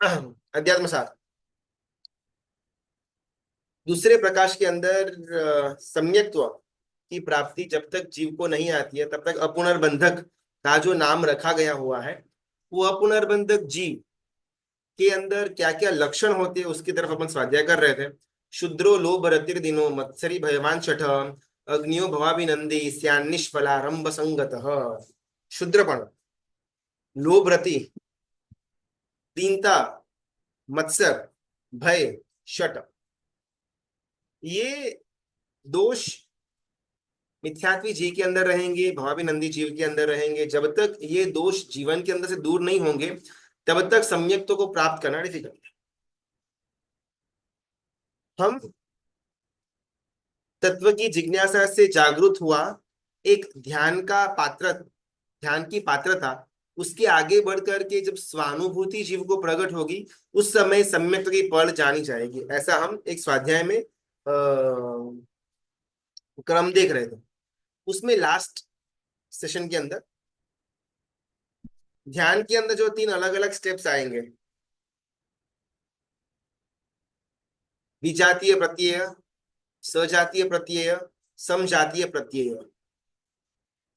अध्यात्म सार। दूसरे प्रकाश के अंदर सम्यक्त्व की प्राप्ति जब तक जीव को नहीं आती है तब तक अपुनर्बंधक का जो नाम रखा गया हुआ है, वो अपुनर्बंधक जीव के अंदर क्या क्या लक्षण होते हैं उसकी तरफ अपन स्वाध्याय कर रहे थे। शुद्रो लोभ रतिर दिनो मत्सरी भयवान शठ अग्नियो भवाभिनंदी स्यान्निष्फलारंभ संगत। शुद्रपण, लोभ रति, दीनता, मत्सर, भय, शठ, ये दोष मिथ्यात्वी जीव के अंदर रहेंगे, भावाभिनंदी जीव के अंदर रहेंगे। जब तक ये दोष जीवन के अंदर से दूर नहीं होंगे तब तक सम्यक्तों को प्राप्त करना डिफिकल्ट। हम तत्व की जिज्ञासा से जागरूक हुआ, एक ध्यान का पात्र, ध्यान की पात्रता, उसके आगे बढ़ करके जब स्वानुभूति जीव को प्रकट होगी उस समय सम्यक की पड़ जानी जाएगी। ऐसा हम एक स्वाध्याय में क्रम देख रहे थे। उसमें लास्ट सेशन के अंदर ध्यान के अंदर जो तीन अलग अलग स्टेप्स आएंगे, विजातीय प्रत्यय, सजातीय प्रत्यय, समजातीय प्रत्यय,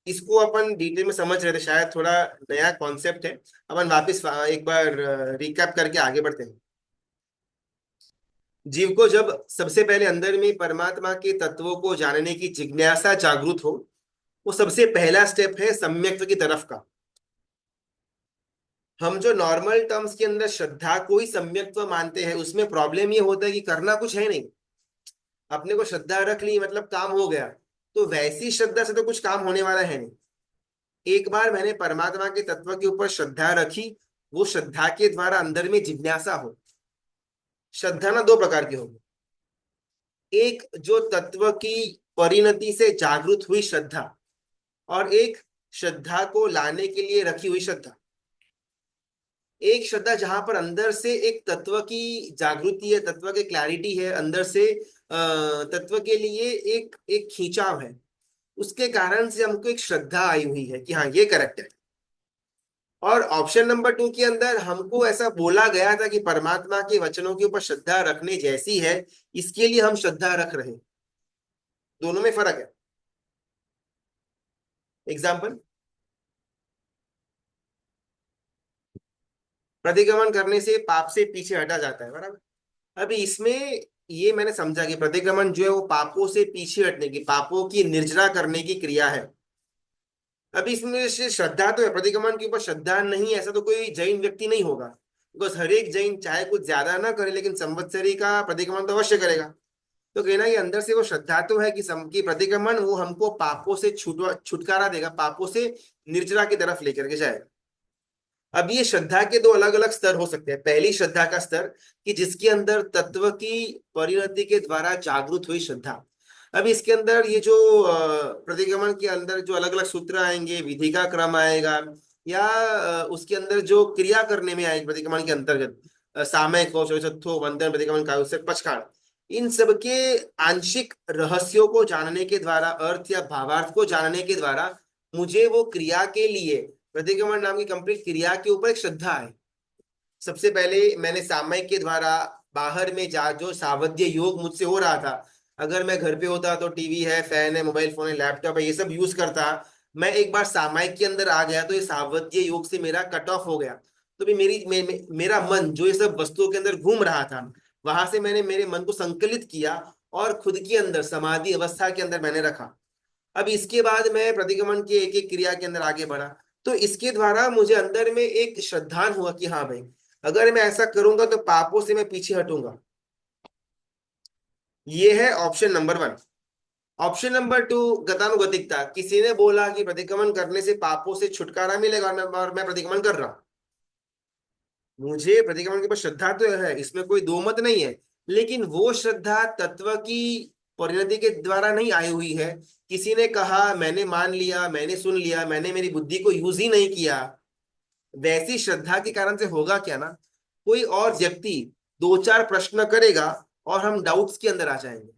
इसको अपन डिटेल में समझ रहे थे। शायद थोड़ा नया कॉन्सेप्ट है, अपन वापस एक बार रिकैप करके आगे बढ़ते हैं। जीव को जब सबसे पहले अंदर में परमात्मा के तत्वों को जानने की जिज्ञासा जागृत हो, वो सबसे पहला स्टेप है सम्यक्त्व की तरफ का। हम जो नॉर्मल टर्म्स के अंदर श्रद्धा को ही सम्यक्त्व मानते हैं, उसमें प्रॉब्लम ये होता है कि करना कुछ है नहीं। अपने को श्रद्धा रख ली मतलब काम हो गया, तो वैसी श्रद्धा से तो कुछ काम होने वाला है नहीं। एक बार मैंने परमात्मा के तत्व के ऊपर श्रद्धा रखी, वो श्रद्धा के द्वारा अंदर में जिज्ञासा हो। श्रद्धा ना दो प्रकार की होगी, एक जो तत्व की परिणति से जागृत हुई श्रद्धा, और एक श्रद्धा को लाने के लिए रखी हुई श्रद्धा। एक श्रद्धा जहां पर अंदर से एक तत्व की जागृति है, तत्व की क्लैरिटी है, अंदर से तत्व के लिए एक एक खींचाव है, उसके कारण से हमको एक श्रद्धा आई हुई है कि हाँ ये करेक्ट है। और ऑप्शन नंबर टू के अंदर हमको ऐसा बोला गया था कि परमात्मा के वचनों के ऊपर श्रद्धा रखने जैसी है, इसके लिए हम श्रद्धा रख रहे हैं। दोनों में फर्क है। एग्जाम्पल, प्रतिक्रमण करने से पाप से पीछे हटा जाता है, बराबर। अभी इसमें ये मैंने समझा कि प्रतिक्रमण जो है वो पापों से पीछे हटने की, पापों की निर्जरा करने की क्रिया है। अभी इसमें से श्रद्धा तो है, प्रतिक्रमण के ऊपर श्रद्धा नहीं, ऐसा तो कोई जैन व्यक्ति नहीं होगा। बिकॉज हर एक जैन चाहे कुछ ज्यादा ना करे लेकिन संवत्सरी का प्रतिक्रमण तो अवश्य करेगा। तो कहना ये अंदर से वो श्रद्धा तो है कि की प्रतिक्रमण वो हमको पापों से छुटकारा देगा, पापों से निर्जरा की तरफ लेकर के जाएगा। अब ये श्रद्धा के दो अलग अलग स्तर हो सकते हैं। पहली श्रद्धा का स्तर कि जिसके अंदर तत्व की परिणति के द्वारा जागृत हुई श्रद्धा। अब इसके अंदर ये जो प्रतिक्रमण के अंदर जो अलग अलग सूत्र आएंगे, विधि का क्रम आएगा, या उसके अंदर जो क्रिया करने में आएगी प्रतिक्रमण के अंतर्गत, सामयिक हो, चौथो, वंदन, प्रतिक्रमण का पचकाण, इन सब के आंशिक रहस्यों को जानने के द्वारा, अर्थ या भावार्थ को जानने के द्वारा मुझे वो क्रिया के लिए, प्रतिक्रमण नाम की कंप्लीट क्रिया के ऊपर एक श्रद्धा है। सबसे पहले मैंने सामयिक के द्वारा बाहर में जा जो सावध्य योग मुझसे हो रहा था, अगर मैं घर पे होता तो टीवी है, फैन है, मोबाइल फोन है, लैपटॉप है, ये सब यूज करता, मैं एक बार सामयिक के अंदर आ गया तो ये सावध्य योग से मेरा कट ऑफ हो गया। तो भी मेरा मन जो ये सब वस्तुओं के अंदर घूम रहा था, वहां से मैंने मेरे मन को संकलित किया और खुद के अंदर समाधि अवस्था के अंदर मैंने रखा। अब इसके बाद मैं प्रतिगमन की एक एक क्रिया के अंदर आगे बढ़ा। तो इसके द्वारा मुझे अंदर में एक श्रद्धान हुआ कि हाँ भाई, अगर मैं ऐसा करूंगा तो पापों से मैं पीछे हटूंगा। ये है option number one. Option number two, गतानुगतिकता। किसी ने बोला कि प्रतिक्रमण करने से पापों से छुटकारा मिलेगा, और मैं प्रतिक्रमण कर रहा हूं। मुझे प्रतिक्रमण के ऊपर श्रद्धा तो है, इसमें कोई दो मत नहीं है, लेकिन वो श्रद्धा तत्व की परिणति के द्वारा नहीं आई हुई है। किसी ने कहा, मैंने मान लिया, मैंने सुन लिया, मैंने मेरी बुद्धि को यूज ही नहीं किया, वैसी श्रद्धा के कारण से होगा क्या ना, कोई और व्यक्ति दो चार प्रश्न करेगा और हम डाउट्स के अंदर आ जाएंगे।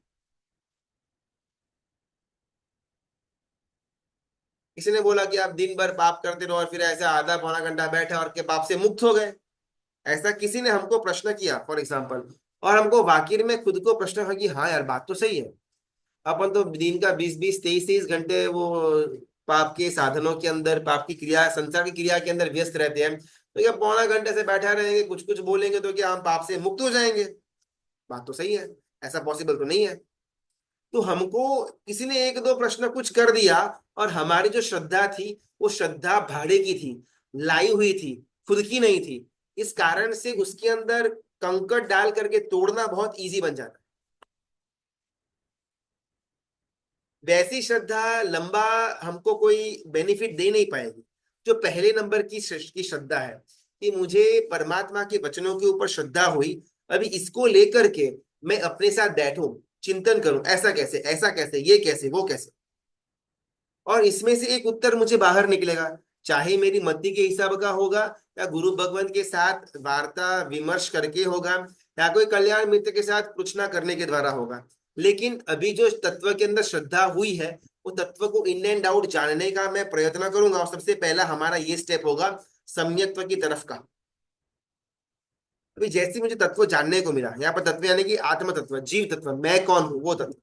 किसी ने बोला कि आप दिन भर पाप करते रहो और फिर ऐसे आधा पौना घंटा बैठे और के पाप से मुक्त हो गए। ऐसा किसी ने हमको प्रश्न किया फॉर एग्जाम्पल, और हमको वाकई में खुद को प्रश्न है कि हाँ यार बात तो सही है। अपन तो दिन का 20-20 23-23 घंटे वो पाप के साधनों के अंदर, पाप की क्रिया, संसार की क्रिया के अंदर व्यस्त रहते हैं, तो क्या पौना घंटे से बैठा रहेंगे कुछ कुछ बोलेंगे तो क्या हम पाप से मुक्त हो जाएंगे? बात तो सही है, ऐसा पॉसिबल तो नहीं है। तो हमको किसी ने एक दो प्रश्न कुछ कर दिया, और हमारी जो श्रद्धा थी वो श्रद्धा भाड़े की थी, लाई हुई थी, खुद की नहीं थी। इस कारण से उसके अंदर कंकड़ डाल करके तोड़ना बहुत इजी बन जाता है। वैसी श्रद्धा लंबा हमको कोई बेनिफिट दे नहीं पाएगी। जो पहले नंबर की श्रद्धा है कि मुझे परमात्मा के वचनों के ऊपर श्रद्धा हुई, अभी इसको लेकर के मैं अपने साथ बैठूं, चिंतन करूं, ऐसा कैसे, ऐसा कैसे, ये कैसे, वो कैसे, और इसमें से एक उत्तर मुझे बाहर निकलेगा। चाहे मेरी मति के हिसाब का होगा, या गुरु भगवान के साथ वार्ता विमर्श करके होगा, या कोई कल्याण मित्र के साथ कुछ करने के द्वारा होगा। लेकिन अभी जो तत्व के अंदर श्रद्धा हुई है, वो तत्व को इन एंड आउट जानने का मैं प्रयत्न करूंगा, और सबसे पहला हमारा ये स्टेप होगा सम्यक्त्व की तरफ का। अभी जैसे मुझे तत्व जानने को मिला, यहाँ पर तत्व यानी कि आत्म तत्व, जीव तत्व, मैं कौन हूँ वो तत्व,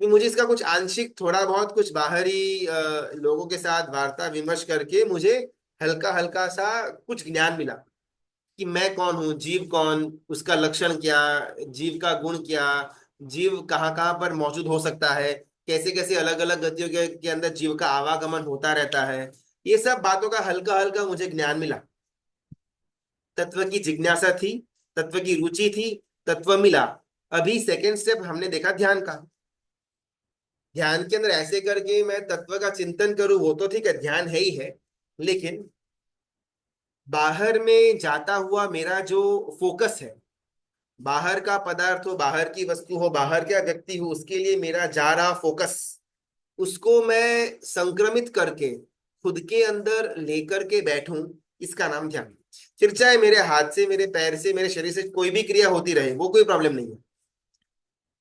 कि मुझे इसका कुछ आंशिक थोड़ा बहुत कुछ बाहरी लोगों के साथ वार्ता विमर्श करके मुझे हल्का हल्का सा कुछ ज्ञान मिला कि मैं कौन हूँ, जीव कौन, उसका लक्षण क्या, जीव का गुण क्या, जीव कहाँ कहाँ पर मौजूद हो सकता है, कैसे कैसे अलग अलग गतियों के अंदर जीव का आवागमन होता रहता है। ये सब बातों का हल्का हल्का मुझे ज्ञान मिला। तत्व की जिज्ञासा थी, तत्व की रुचि थी, तत्व मिला। अभी सेकेंड स्टेप हमने देखा ध्यान का। ध्यान के अंदर ऐसे करके मैं तत्व का चिंतन करूं वो तो ठीक है, ध्यान है ही है, लेकिन बाहर में जाता हुआ मेरा जो फोकस है, बाहर का पदार्थ हो, बाहर की वस्तु हो, बाहर का व्यक्ति हो, उसके लिए मेरा जा रहा फोकस, उसको मैं संक्रमित करके खुद के अंदर लेकर के बैठूं, इसका नाम ध्यान। फिर चाहे मेरे हाथ से, मेरे पैर से, मेरे शरीर से कोई भी क्रिया होती रहे, वो कोई प्रॉब्लम नहीं है।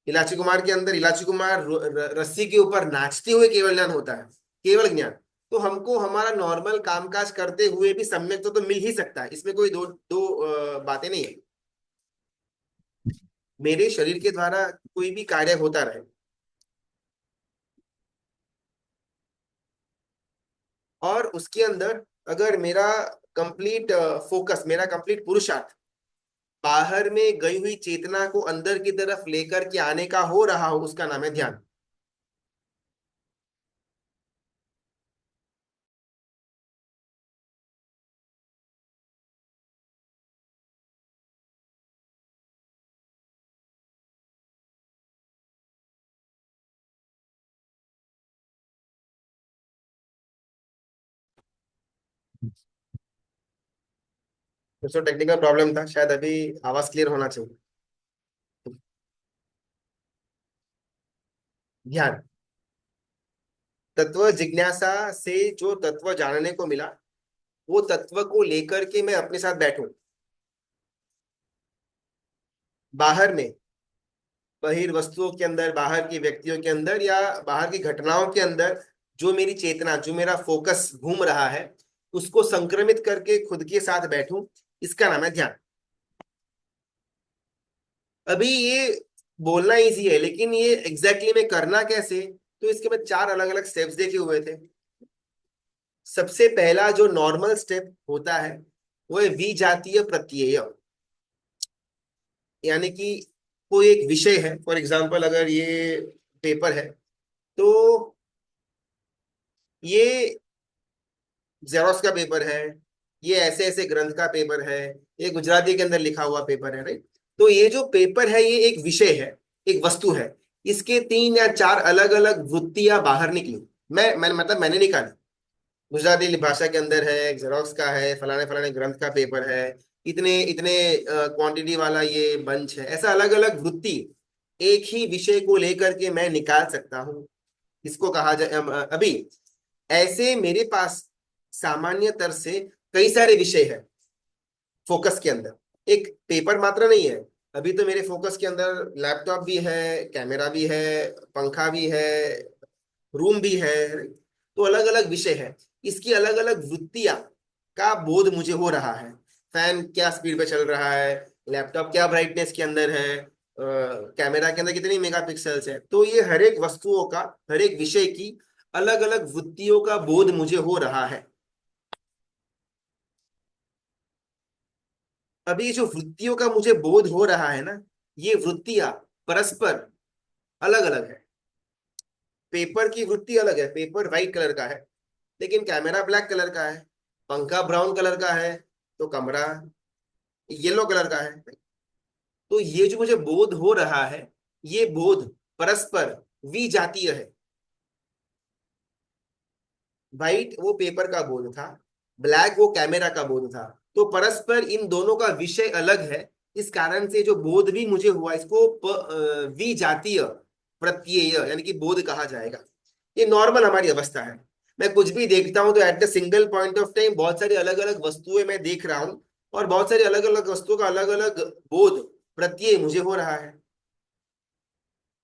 इलाची कुमार के अंदर इलाची कुमार रस्सी के ऊपर नाचते हुए केवल ज्ञान होता है, केवल ज्ञान। तो हमको हमारा नॉर्मल कामकाज करते हुए भी सम्यक तो मिल ही सकता है, इसमें कोई दो दो बातें नहीं है। मेरे शरीर के द्वारा कोई भी कार्य होता रहे, और उसके अंदर अगर मेरा कंप्लीट फोकस, मेरा कंप्लीट पुरुषार्थ बाहर में गई हुई चेतना को अंदर की तरफ लेकर के आने का हो रहा हो, उसका नाम है ध्यान। कुछ तो टेक्निकल प्रॉब्लम था शायद, अभी आवाज क्लियर होना चाहिए। ध्यान, तत्व जिज्ञासा से जो तत्व जानने को मिला, वो तत्व को लेकर के मैं अपने साथ बैठूं, बाहर में, बहिर्वस्तुओं के अंदर, बाहर की व्यक्तियों के अंदर, या बाहर की घटनाओं के अंदर जो मेरी चेतना, जो मेरा फोकस घूम रहा है, उसको संक्रमित करके खुद के साथ बैठूं, इसका नाम है ध्यान। अभी ये बोलना इजी है, लेकिन ये एग्जैक्टली में करना कैसे, तो इसके मैं चार अलग अलग स्टेप्स देखे हुए थे। सबसे पहला जो नॉर्मल स्टेप होता है वो है विजातीय प्रत्यय। यानी कि कोई एक विषय है, फॉर एग्जांपल अगर ये पेपर है, तो ये जेरोस का पेपर है, ये ऐसे ऐसे ग्रंथ का पेपर है, ये गुजराती के अंदर लिखा हुआ पेपर है, राइट। तो ये जो पेपर है ये एक विषय है, एक वस्तु है। इसके तीन या चार अलग अलग वृत्तियां बाहर निकली। मैं मतलब मैंने निकाली। गुजराती भाषा के अंदर है, जेरोक्स का है, फलाने फलाने ग्रंथ का पेपर है, इतने इतने क्वांटिटी वाला ये बंच है, ऐसा अलग अलग वृत्ति एक ही विषय को लेकर के मैं निकाल सकता हूँ। इसको कहा जाए अभी ऐसे मेरे पास सामान्यतर से कई सारे विषय है फोकस के अंदर, एक पेपर मात्र नहीं है। अभी तो मेरे फोकस के अंदर लैपटॉप भी है, कैमरा भी है, पंखा भी है, रूम भी है। तो अलग अलग विषय है, इसकी अलग अलग वृत्तियां का बोध मुझे हो रहा है। फैन क्या स्पीड पे चल रहा है, लैपटॉप क्या ब्राइटनेस के अंदर है, कैमरा के अंदर कितनी मेगापिक्सल्स है। तो ये हर एक वस्तुओं का, हर एक विषय की अलग अलग वृत्तियों का बोध मुझे हो रहा है। अभी ये जो वृत्तियों का मुझे बोध हो रहा है ना, ये वृत्तियां परस्पर अलग अलग है। पेपर की वृत्ति अलग है, पेपर व्हाइट कलर का है लेकिन कैमरा ब्लैक कलर का है। पंखा ब्राउन कलर का है तो कमरा येलो कलर का है। तो ये जो मुझे बोध हो रहा है, ये बोध परस्पर विजातीय है। व्हाइट वो पेपर का बोध था, ब्लैक वो कैमरा का बोध था। तो परस्पर इन दोनों का विषय अलग है। इस कारण से जो बोध भी मुझे हुआ, इसको विजातीय प्रत्यय यानी कि बोध कहा जाएगा। ये नॉर्मल हमारी अवस्था है। मैं कुछ भी देखता हूं तो at the single point of time बहुत सारी अलग अलग वस्तुएं मैं देख रहा हूं, और बहुत सारी अलग अलग वस्तुओं का अलग अलग बोध प्रत्यय मुझे हो रहा है।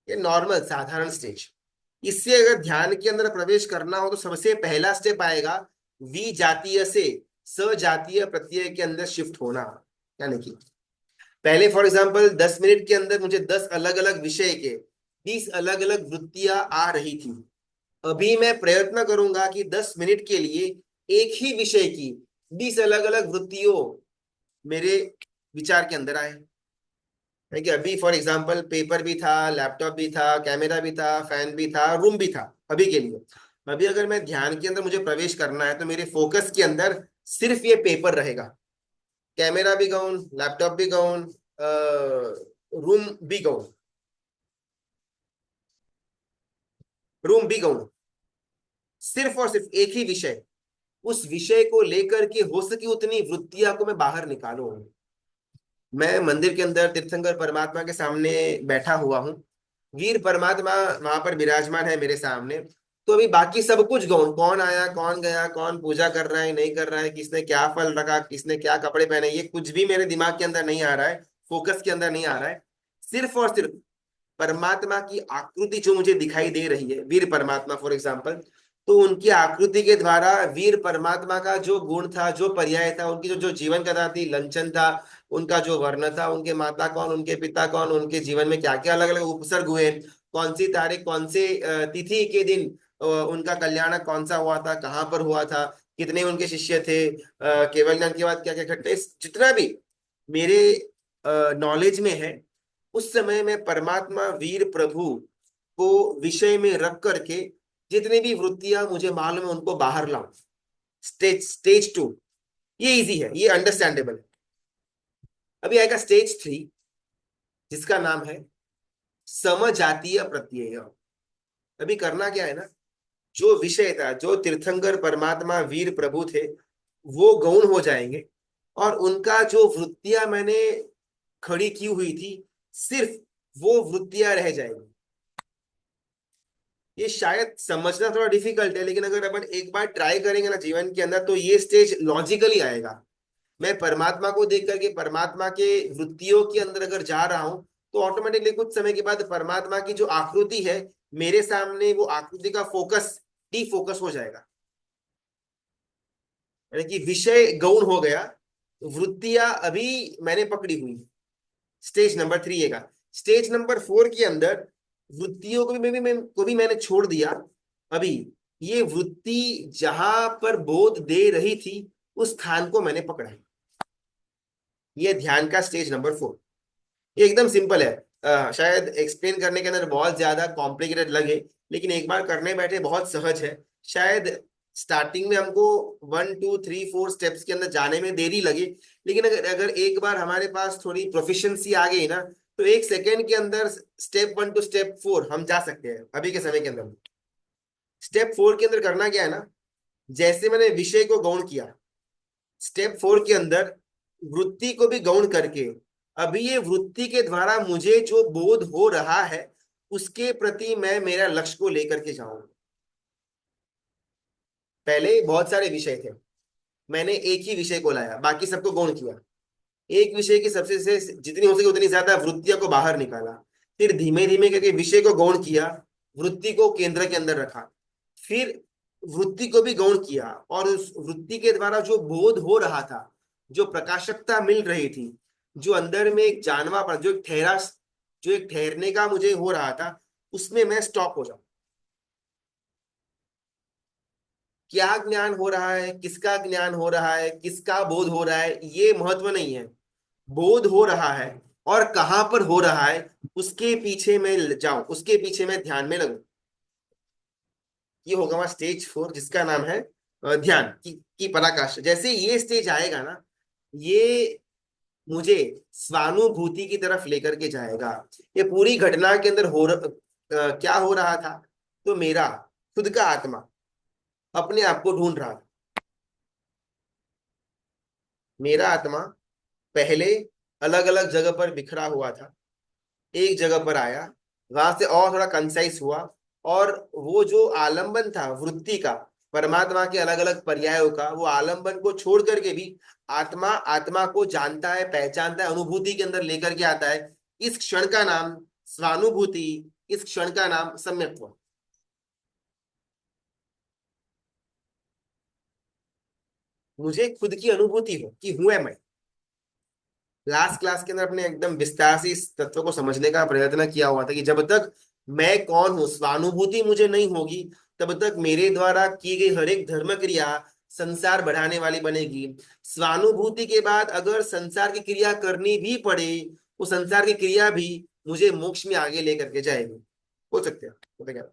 ये नॉर्मल साधारण स्टेज। इससे अगर ध्यान के अंदर प्रवेश करना हो तो सबसे पहला स्टेप आएगा विजातीय से सजातीय प्रत्यय के अंदर शिफ्ट होना। यानी कि पहले फॉर एग्जांपल 10 मिनट के अंदर मुझे 10 अलग अलग विषय के 20 अलग अलग वृत्तियां आ रही थी। अभी मैं प्रयत्न करूंगा कि 10 मिनट के लिए एक ही विषय की 20 अलग अलग वृत्तियों मेरे विचार के अंदर आए। है कि अभी फॉर एग्जांपल पेपर भी था, लैपटॉप भी था, कैमरा भी था, फैन भी था, रूम भी था अभी के लिए। अभी अगर मैं ध्यान के अंदर मुझे प्रवेश करना है तो मेरे फोकस के अंदर सिर्फ ये पेपर रहेगा। कैमरा भी गौन, लैपटॉप भी गौन, रूम भी गौन, रूम भी गौन। सिर्फ और सिर्फ एक ही विषय, उस विषय को लेकर के हो सके उतनी वृत्तियां को मैं बाहर निकालूं। मैं मंदिर के अंदर तीर्थंकर परमात्मा के सामने बैठा हुआ हूँ, वीर परमात्मा वहां पर विराजमान है मेरे सामने। तो अभी बाकी सब कुछ गौण, कौन आया कौन गया, कौन पूजा कर रहा है नहीं कर रहा है, किसने क्या फल रखा, किसने क्या कपड़े पहने, ये कुछ भी मेरे दिमाग के अंदर नहीं आ रहा है, फोकस के अंदर नहीं आ रहा है। सिर्फ और सिर्फ परमात्मा की आकृति जो मुझे दिखाई दे रही है, वीर परमात्मा फॉर एग्जाम्पल, तो उनकी आकृति के द्वारा वीर परमात्मा का जो गुण था, जो पर्याय था, उनकी जो जो जीवन कथा थी, लंचन था, उनका जो वर्ण था, उनके माता कौन, उनके पिता कौन, उनके जीवन में क्या क्या अलग अलग उपसर्ग हुए, कौन सी तारीख, कौन से तिथि के दिन उनका कल्याण कौन सा हुआ था, कहाँ पर हुआ था, कितने उनके शिष्य थे, केवल ज्ञान के बाद क्या क्या घटना, जितना भी मेरे नॉलेज में है, उस समय मैं परमात्मा वीर प्रभु को विषय में रख करके जितनी भी वृत्तियां मुझे मालूम है उनको बाहर लाऊं। स्टेज 2 ये इजी है, ये अंडरस्टैंडेबल है। अभी आएगा स्टेज 3 जिसका नाम है समजातीय प्रत्यय। अभी करना क्या है ना, जो विषय था, जो तीर्थंकर परमात्मा वीर प्रभु थे, वो गौण हो जाएंगे, और उनका जो वृत्तियां मैंने खड़ी की हुई थी, सिर्फ वो वृत्तियां रह जाएंगी। ये शायद समझना थोड़ा डिफिकल्ट है, लेकिन अगर अपन एक बार ट्राई करेंगे ना जीवन के अंदर तो ये स्टेज लॉजिकली आएगा। मैं परमात्मा को देख करके परमात्मा के वृत्तियों के अंदर अगर जा रहा हूं तो ऑटोमेटिकली कुछ समय के बाद परमात्मा की जो आकृति है मेरे सामने, वो आकृति का फोकस डिफोकस हो जाएगा। यानी कि विषय गौण हो गया, वृत्तियां अभी मैंने पकड़ी हुई। स्टेज नंबर 3 है। स्टेज नंबर 4 के अंदर वृत्तियों को भी मैंने छोड़ दिया। अभी ये वृत्ति जहां पर बोध दे रही थी उस स्थान को मैंने पकड़ा। ये ध्यान का स्टेज नंबर 4। ये एकदम सिंपल है। शायद एक्सप्लेन करने के अंदर बहुत ज्यादा कॉम्प्लिकेटेड लगे, लेकिन एक बार करने बैठे बहुत सहज है। शायद स्टार्टिंग में हमको 1 2 3 4 स्टेप्स के अंदर जाने में देरी लगे, लेकिन अगर अगर एक बार हमारे पास थोड़ी प्रोफिशिएंसी आ गई ना, तो 1 सेकेंड के अंदर स्टेप 1 टू स्टेप 4 हम जा सकते हैं अभी के समय के अंदर। स्टेप 4 के अंदर करना क्या है ना, जैसे मैंने विषय को गौण किया, स्टेप 4 के अंदर वृत्ति को भी गौण करके अभी ये वृत्ति के द्वारा मुझे जो बोध हो रहा है उसके प्रति मैं मेरा लक्ष्य को लेकर के जाऊं। पहले बहुत सारे विषय थे, मैंने एक ही विषय को लाया, बाकी सबको गौण किया। एक विषय की सबसे से जितनी हो सके उतनी ज्यादा वृत्तियों को बाहर निकाला। फिर धीमे धीमे करके विषय को गौण किया, वृत्ति को केंद्र के अंदर रखा। फिर वृत्ति को भी गौण किया, और उस वृत्ति के द्वारा जो बोध हो रहा था जो प्रकाशकता मिल रही थी, जो अंदर में एक जानवापन, जो एक ठहरने का मुझे हो रहा था, उसमें मैं स्टॉप हो जाऊं। क्या ज्ञान हो रहा है, किसका ज्ञान हो रहा है, किसका बोध हो रहा है, ये महत्व नहीं है। बोध हो रहा है और कहाँ पर हो रहा है, उसके पीछे मैं जाऊं, उसके पीछे मैं ध्यान में लगूं। ये होगा हमारा स्टेज 4, जिसका नाम है ध्यान की पराकाष्ठा। जैसे ये स्टेज आएगा ना, ये मुझे स्वानुभूति की तरफ लेकर के जाएगा। ये पूरी घटना के अंदर क्या हो रहा था, तो मेरा खुद का आत्मा अपने आप को ढूंढ रहा था। मेरा आत्मा पहले अलग अलग जगह पर बिखरा हुआ था, एक जगह पर आया, वहां से और थोड़ा कंसाइज हुआ, और वो जो आलंबन था वृत्ति का, परमात्मा के अलग अलग पर्यायों का, वो आलंबन को छोड़ करके भी आत्मा आत्मा को जानता है, पहचानता है, अनुभूति के अंदर लेकर के आता है। इस क्षण का नाम स्वानुभूति, इस क्षण का नाम सम्यक्त्व। मुझे खुद की अनुभूति हो कि हूं मैं। लास्ट क्लास के अंदर अपने एकदम विस्तार से इस तत्व को समझने का प्रयत्न किया हुआ था कि जब तक मैं कौन हूं, स्वानुभूति मुझे नहीं होगी, तब तक मेरे द्वारा की गई हर एक धर्म क्रिया संसार बढ़ाने वाली बनेगी। स्वानुभूति के बाद अगर संसार की क्रिया करनी भी पड़े, वो संसार की क्रिया भी मुझे मोक्ष में आगे लेकर के जाएगी। हो सकते हैं, पता क्या।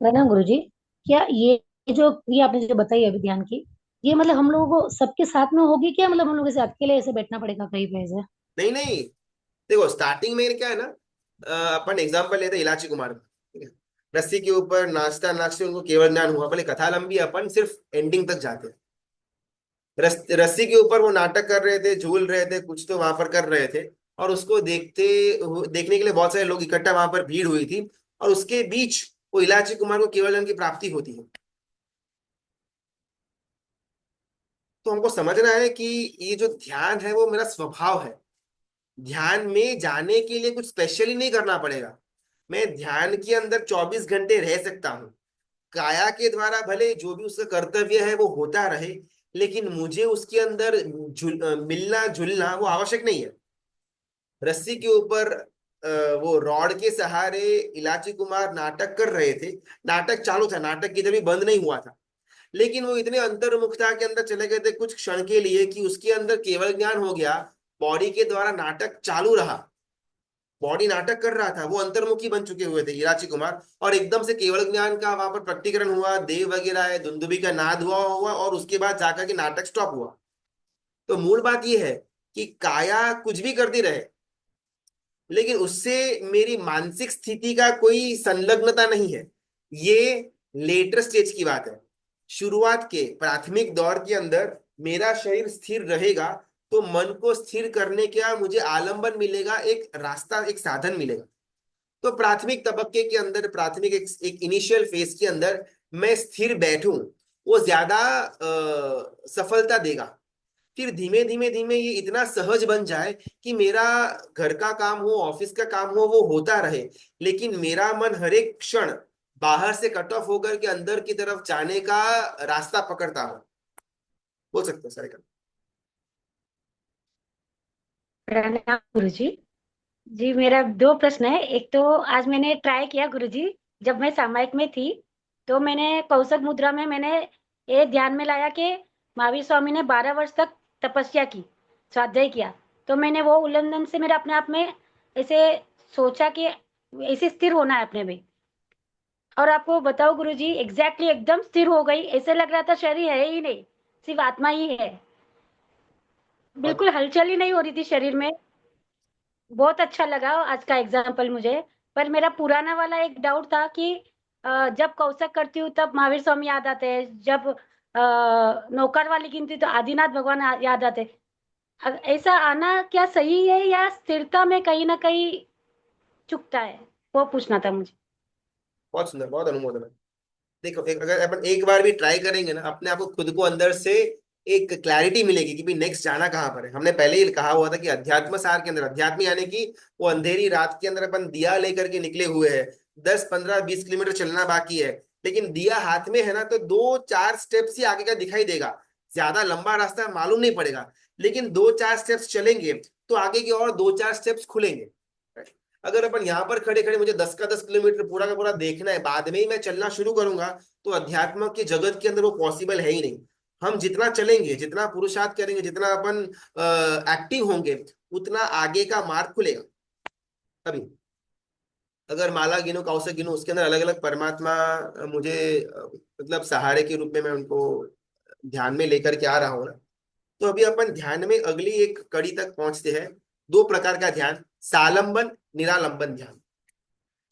है ना गुरु जी? क्या ये जो क्रिया आपने जो बताई अभी ध्यान की, ये मतलब हम लोगों को सबके साथ में होगी क्या? मतलब हम लोग ऐसे अकेले ऐसे बैठना पड़ेगा कहीं पे ऐसे? नहीं नहीं, देखो स्टार्टिंग में क्या है ना, अपन एग्जांपल लेते हैं इलाची कुमार का, ठीक है। रस्सी के ऊपर नाचता नाचते उनको केवल ज्ञान हुआ, भले कथा लंबी है, अपन सिर्फ एंडिंग तक जाते हैं। रस्सी के ऊपर वो नाटक कर रहे थे, झूल रहे थे, कुछ तो वहां पर कर रहे थे, और उसको देखने के लिए बहुत सारे लोग इकट्ठा वहां पर भीड़ हुई थी, और उसके बीच वो इलाची कुमार को केवल ज्ञान की प्राप्ति होती है। तो हमको समझना है कि ये जो ध्यान है वो मेरा स्वभाव है। ध्यान में जाने के लिए कुछ स्पेशली नहीं करना पड़ेगा। मैं ध्यान के अंदर 24 घंटे रह सकता हूँ। काया के द्वारा भले जो भी उसका कर्तव्य है वो होता रहे, लेकिन मुझे उसके अंदर मिलना जुलना वो आवश्यक नहीं है। रस्सी के ऊपर वो रॉड के सहारे इलाची कुमार नाटक कर रहे थे। नाटक चालू था, नाटक किधर भी बंद नहीं हुआ था, लेकिन वो इतने अंतर्मुखता के अंदर चले गए थे कुछ क्षण के लिए कि उसके अंदर केवल ज्ञान हो गया। बॉडी के द्वारा नाटक चालू रहा, बॉडी नाटक कर रहा था, वो अंतर्मुखी बन चुके हुए थे इराची कुमार, और एकदम से केवल ज्ञान का वहां पर प्रकटीकरण हुआ, देव वगैरह है, दुंदुभी का नाद हुआ, और उसके बाद जाकर के नाटक स्टॉप हुआ। तो मूल बात यह है कि काया कुछ भी करती रहे, लेकिन उससे मेरी मानसिक स्थिति का कोई संलग्नता नहीं है। ये लेटर स्टेज की बात है। शुरुआत के प्राथमिक दौर के अंदर मेरा शरीर स्थिर रहेगा, तो मन को स्थिर करने का मुझे आलंबन मिलेगा, एक रास्ता, एक साधन मिलेगा। तो प्राथमिक तबक्के के अंदर, प्राथमिक एक इनिशियल फेज के अंदर मैं स्थिर बैठूं, वो ज्यादा सफलता देगा। फिर धीमे धीमे धीमे ये इतना सहज बन जाए कि मेरा घर का काम हो, ऑफिस का काम हो, वो होता रहे, लेकिन मेरा मन हर एक क्षण बाहर से कट ऑफ होकर के अंदर की तरफ जाने का रास्ता पकड़ता हो। बोल सकते हो सारे का। प्रणाम गुरु जी। जी मेरा दो प्रश्न है। एक तो आज मैंने ट्राई किया गुरु जी, जब मैं सामायिक में थी तो मैंने कौशक मुद्रा में मैंने ये ध्यान में लाया कि महावीर स्वामी ने 12 वर्ष तक तपस्या की, स्वाध्याय किया। तो मैंने वो उल्लंघन से मेरा अपने आप में ऐसे सोचा कि ऐसे स्थिर होना है अपने में। और आपको बताओ गुरु जी, एग्जैक्टली एकदम स्थिर हो गई, ऐसे लग रहा था शरीर है ही नहीं, सिर्फ आत्मा ही है। और बिल्कुल हलचल ही नहीं हो रही थी शरीर में। बहुत अच्छा लगा आज का एग्जाम्पल मुझे। पर मेरा पुराना वाला एक डाउट था कि जब कौशक करती हूँ तब महावीर स्वामी याद आते हैं, जब नौकर वाली गिनती तो आदिनाथ भगवान याद आते। ऐसा आना क्या सही है या स्थिरता में कहीं ना कहीं चुकता है? वो पूछना था मुझे। बहुत सुंदर, बहुत अनुमोदन है। देखो, अगर अपन एक बार भी ट्राई करेंगे ना, अपने आप को खुद को अंदर से एक क्लैरिटी मिलेगी कि भाई नेक्स्ट जाना कहाँ पर है। हमने पहले ही कहा हुआ था कि अध्यात्म सार के अंदर, अध्यात्म यानी कि वो अंधेरी रात के अंदर अपन दिया लेकर के निकले हुए हैं। 10 15 20 किलोमीटर चलना बाकी है, लेकिन दिया हाथ में है ना, तो 2 4 स्टेप्स ही आगे का दिखाई देगा। ज्यादा लंबा रास्ता मालूम नहीं पड़ेगा, लेकिन 2-4 स्टेप्स चलेंगे तो आगे की और 2-4 स्टेप्स खुलेंगे। अगर अपन यहाँ पर खड़े खड़े मुझे 10 का 10 किलोमीटर पूरा का पूरा देखना है, बाद में ही मैं चलना शुरू करूंगा, तो अध्यात्म के जगत के अंदर वो पॉसिबल है ही नहीं। हम जितना चलेंगे, जितना पुरुषार्थ करेंगे, जितना अपन एक्टिव होंगे, उतना आगे का मार्ग खुलेगा। अभी अगर माला गिनो, कौशक गिनो, उसके अंदर अलग अलग परमात्मा मुझे मतलब सहारे के रूप में मैं उनको ध्यान में लेकर के आ रहा हूँ ना। तो अभी अपन ध्यान में अगली एक कड़ी तक पहुंचते हैं। 2 प्रकार का ध्यान, सालंबन, निरालंबन ध्यान।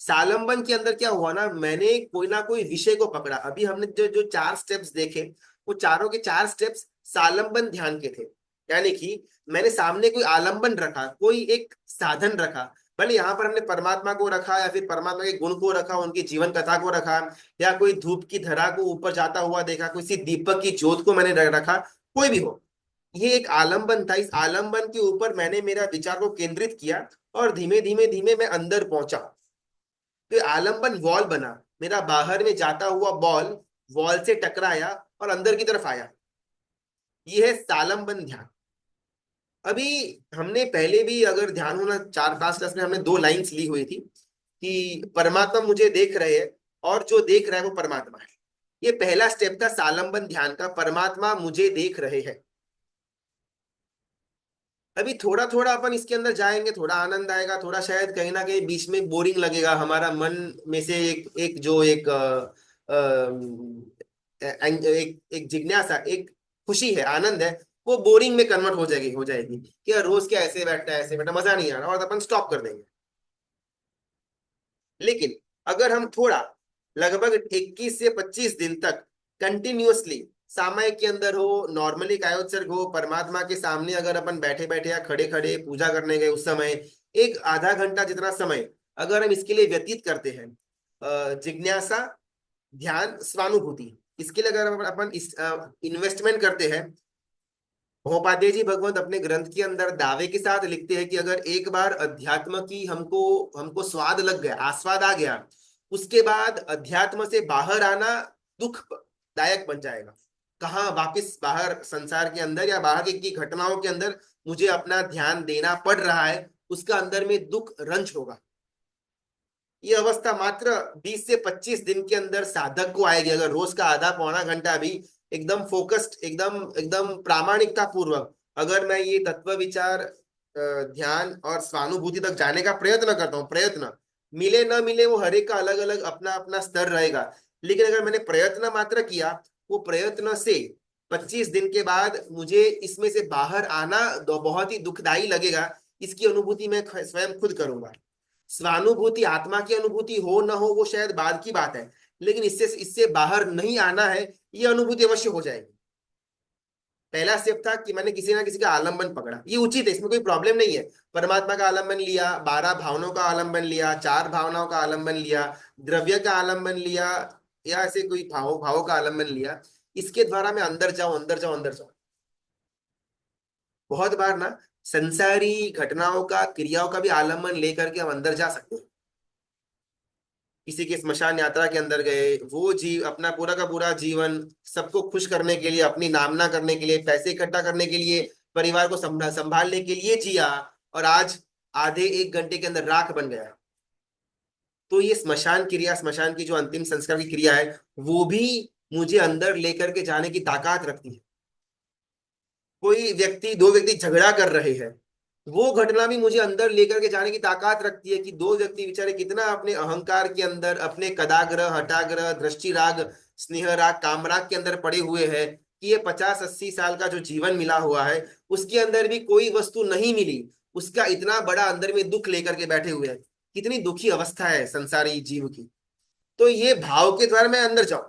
सालंबन के अंदर क्या हुआ ना, मैंने कोई ना कोई विषय को पकड़ा। अभी हमने जो जो 4 स्टेप्स देखे, वो चारों के 4 स्टेप्स सालंबन ध्यान के थे। यानी कि मैंने सामने कोई आलंबन रखा, कोई एक साधन रखा। भले यहाँ पर हमने परमात्मा को रखा, या फिर परमात्मा के गुण को रखा, उनकी जीवन कथा को रखा, या कोई धूप की धरा को ऊपर जाता हुआ देखा, किसी दीपक की ज्योत को मैंने रखा, कोई भी हो, ये एक आलंबन था। इस आलंबन के ऊपर मैंने मेरा विचार को केंद्रित किया, और धीमे धीमे धीमे मैं अंदर पहुंचा। तो ये आलंबन वॉल बना, मेरा बाहर में जाता हुआ बॉल वॉल से टकराया और अंदर की तरफ आया। ये है सालंबन ध्यान। अभी हमने पहले भी अगर ध्यान होना 4-5 क्लास में हमने 2 लाइंस ली हुई थी कि परमात्मा मुझे देख रहे हैं, और जो देख रहा है वो परमात्मा है। ये पहला स्टेप था सालंबन ध्यान का, परमात्मा मुझे देख रहे हैं। अभी थोड़ा थोड़ा अपन इसके अंदर जाएंगे, थोड़ा आनंद आएगा, थोड़ा शायद कहीं ना कहीं बीच में बोरिंग लगेगा। हमारा मन में से एक एक जो एक एक जिज्ञासा, एक खुशी है, आनंद है, वो बोरिंग में कन्वर्ट हो जाएगी कि यार रोज क्या ऐसे बैठना है, ऐसे बैठना मजा नहीं आ रहा, और अपन स्टॉप कर देंगे। लेकिन अगर हम थोड़ा लगभग 21 से 25 दिन तक कंटिन्यूअसली सामयिक के अंदर हो, नॉर्मली कायोत्सर्ग हो, परमात्मा के सामने अगर अपन बैठे बैठे या खड़े खड़े पूजा करने गए उस समय एक आधा घंटा जितना समय अगर हम इसके लिए व्यतीत करते हैं, जिज्ञासा, ध्यान, स्वानुभूति, इसके लिए अगर अपन इस इन्वेस्टमेंट करते हैं। महोपाध्याय जी भगवंत अपने ग्रंथ के अंदर दावे के साथ लिखते हैं कि अगर एक बार अध्यात्म की हमको हमको स्वाद लग गया, आस्वाद आ गया, उसके बाद अध्यात्म से बाहर आना दुखदायक बन जाएगा। कहाँ वापिस बाहर संसार के अंदर या बाहर की घटनाओं के अंदर मुझे अपना ध्यान देना पड़ रहा है, उसका अंदर में दुख रंज होगा। ये अवस्था मात्र 20 से 25 दिन के अंदर साधक को आएगी, अगर रोज का आधा पौना घंटा भी एकदम फोकस्ड, एकदम एकदम प्रामाणिकता पूर्वक अगर मैं ये तत्व विचार, ध्यान और स्वानुभूति तक जाने का प्रयत्न करता हूँ। प्रयत्न मिले न मिले वो हर एक का अलग अलग अपना अपना स्तर रहेगा, लेकिन अगर मैंने प्रयत्न मात्र किया, वो प्रयत्न से 25 दिन के बाद मुझे इसमें से बाहर आना बहुत ही दुखदाई लगेगा। इसकी अनुभूति मैं स्वयं खुद करूंगा। स्वानुभूति, आत्मा की अनुभूति हो ना हो वो शायद बाद की बात है, लेकिन इससे इससे बाहर नहीं आना है, ये अनुभूति अवश्य हो जाएगी। पहला स्टेप था कि मैंने किसी ना किसी का आलंबन पकड़ा, ये उचित है, इसमें कोई प्रॉब्लम नहीं है। परमात्मा का आलंबन लिया, 12 भावनाओं का आलंबन लिया, 4 भावनाओं का आलंबन लिया, द्रव्य का आलंबन लिया, या ऐसे कोई भावों का आलंबन लिया, इसके द्वारा मैं अंदर जाऊं, अंदर जाऊं, अंदर जाऊं। बहुत बार ना संसारी घटनाओं का, क्रियाओं का भी आलंबन लेकर के हम अंदर जा सकते हैं। किसी के स्मशान यात्रा के अंदर गए, वो जीव अपना पूरा का पूरा जीवन सबको खुश करने के लिए, अपनी नामना करने के लिए, पैसे इकट्ठा करने के लिए, परिवार को संभालने के लिए जिया, और आज आधे 1 घंटे के अंदर राख बन गया। तो ये स्मशान क्रिया, स्मशान की जो अंतिम संस्कार की क्रिया है, वो भी मुझे अंदर लेकर के जाने की ताकत रखती है। कोई व्यक्ति, 2 व्यक्ति झगड़ा कर रहे हैं, वो घटना भी मुझे अंदर लेकर के जाने की ताकत रखती है कि 2 व्यक्ति बेचारे कितना अपने अहंकार के अंदर, अपने कदाग्रह, हटाग्रह, दृष्टि राग, स्नेह राग, कामराग के अंदर पड़े हुए हैं, कि ये 50-80 साल का जो जीवन मिला हुआ है, उसके अंदर भी कोई वस्तु नहीं मिली, उसका इतना बड़ा अंदर में दुख लेकर के बैठे हुए हैं। कितनी दुखी अवस्था है संसारी जीव की। तो ये भाव के द्वारा मैं अंदर जाऊं।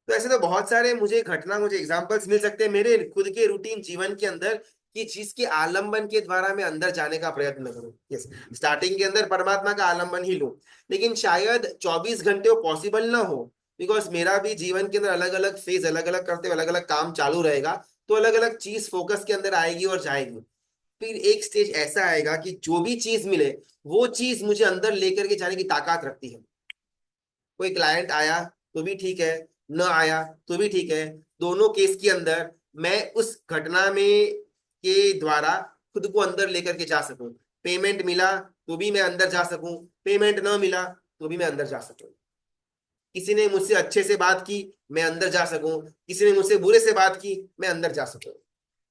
तो ऐसे तो बहुत सारे मुझे घटना, मुझे एग्जांपल्स मिल सकते हैं मेरे खुद के रूटीन जीवन के अंदर, कि जिसके आलंबन के द्वारा मैं अंदर जाने का प्रयत्न करूं। यस, स्टार्टिंग के अंदर परमात्मा का आलंबन ही लूं, लेकिन शायद 24 घंटे वो पॉसिबल ना हो, बिकॉज मेरा भी जीवन के अंदर अलग अलग फेज, अलग अलग करते हुए अलग अलग काम चालू रहेगा। तो अलग अलग चीज फोकस के अंदर आएगी और जाएगी। फिर एक स्टेज ऐसा आएगा कि जो भी चीज मिले, वो चीज मुझे अंदर लेकर के जाने की ताकत रखती है। कोई क्लाइंट आया तो भी ठीक है, न आया तो भी ठीक है। दोनों केस के अंदर मैं उस घटना में के द्वारा खुद को अंदर लेकर के जा सकूं। पेमेंट मिला तो भी मैं अंदर जा सकूं, पेमेंट न मिला तो भी मैं अंदर जा सकूं। किसी ने मुझसे अच्छे से बात की, मैं अंदर जा सकूं, किसी ने मुझसे बुरे से बात की, मैं अंदर जा सकूं।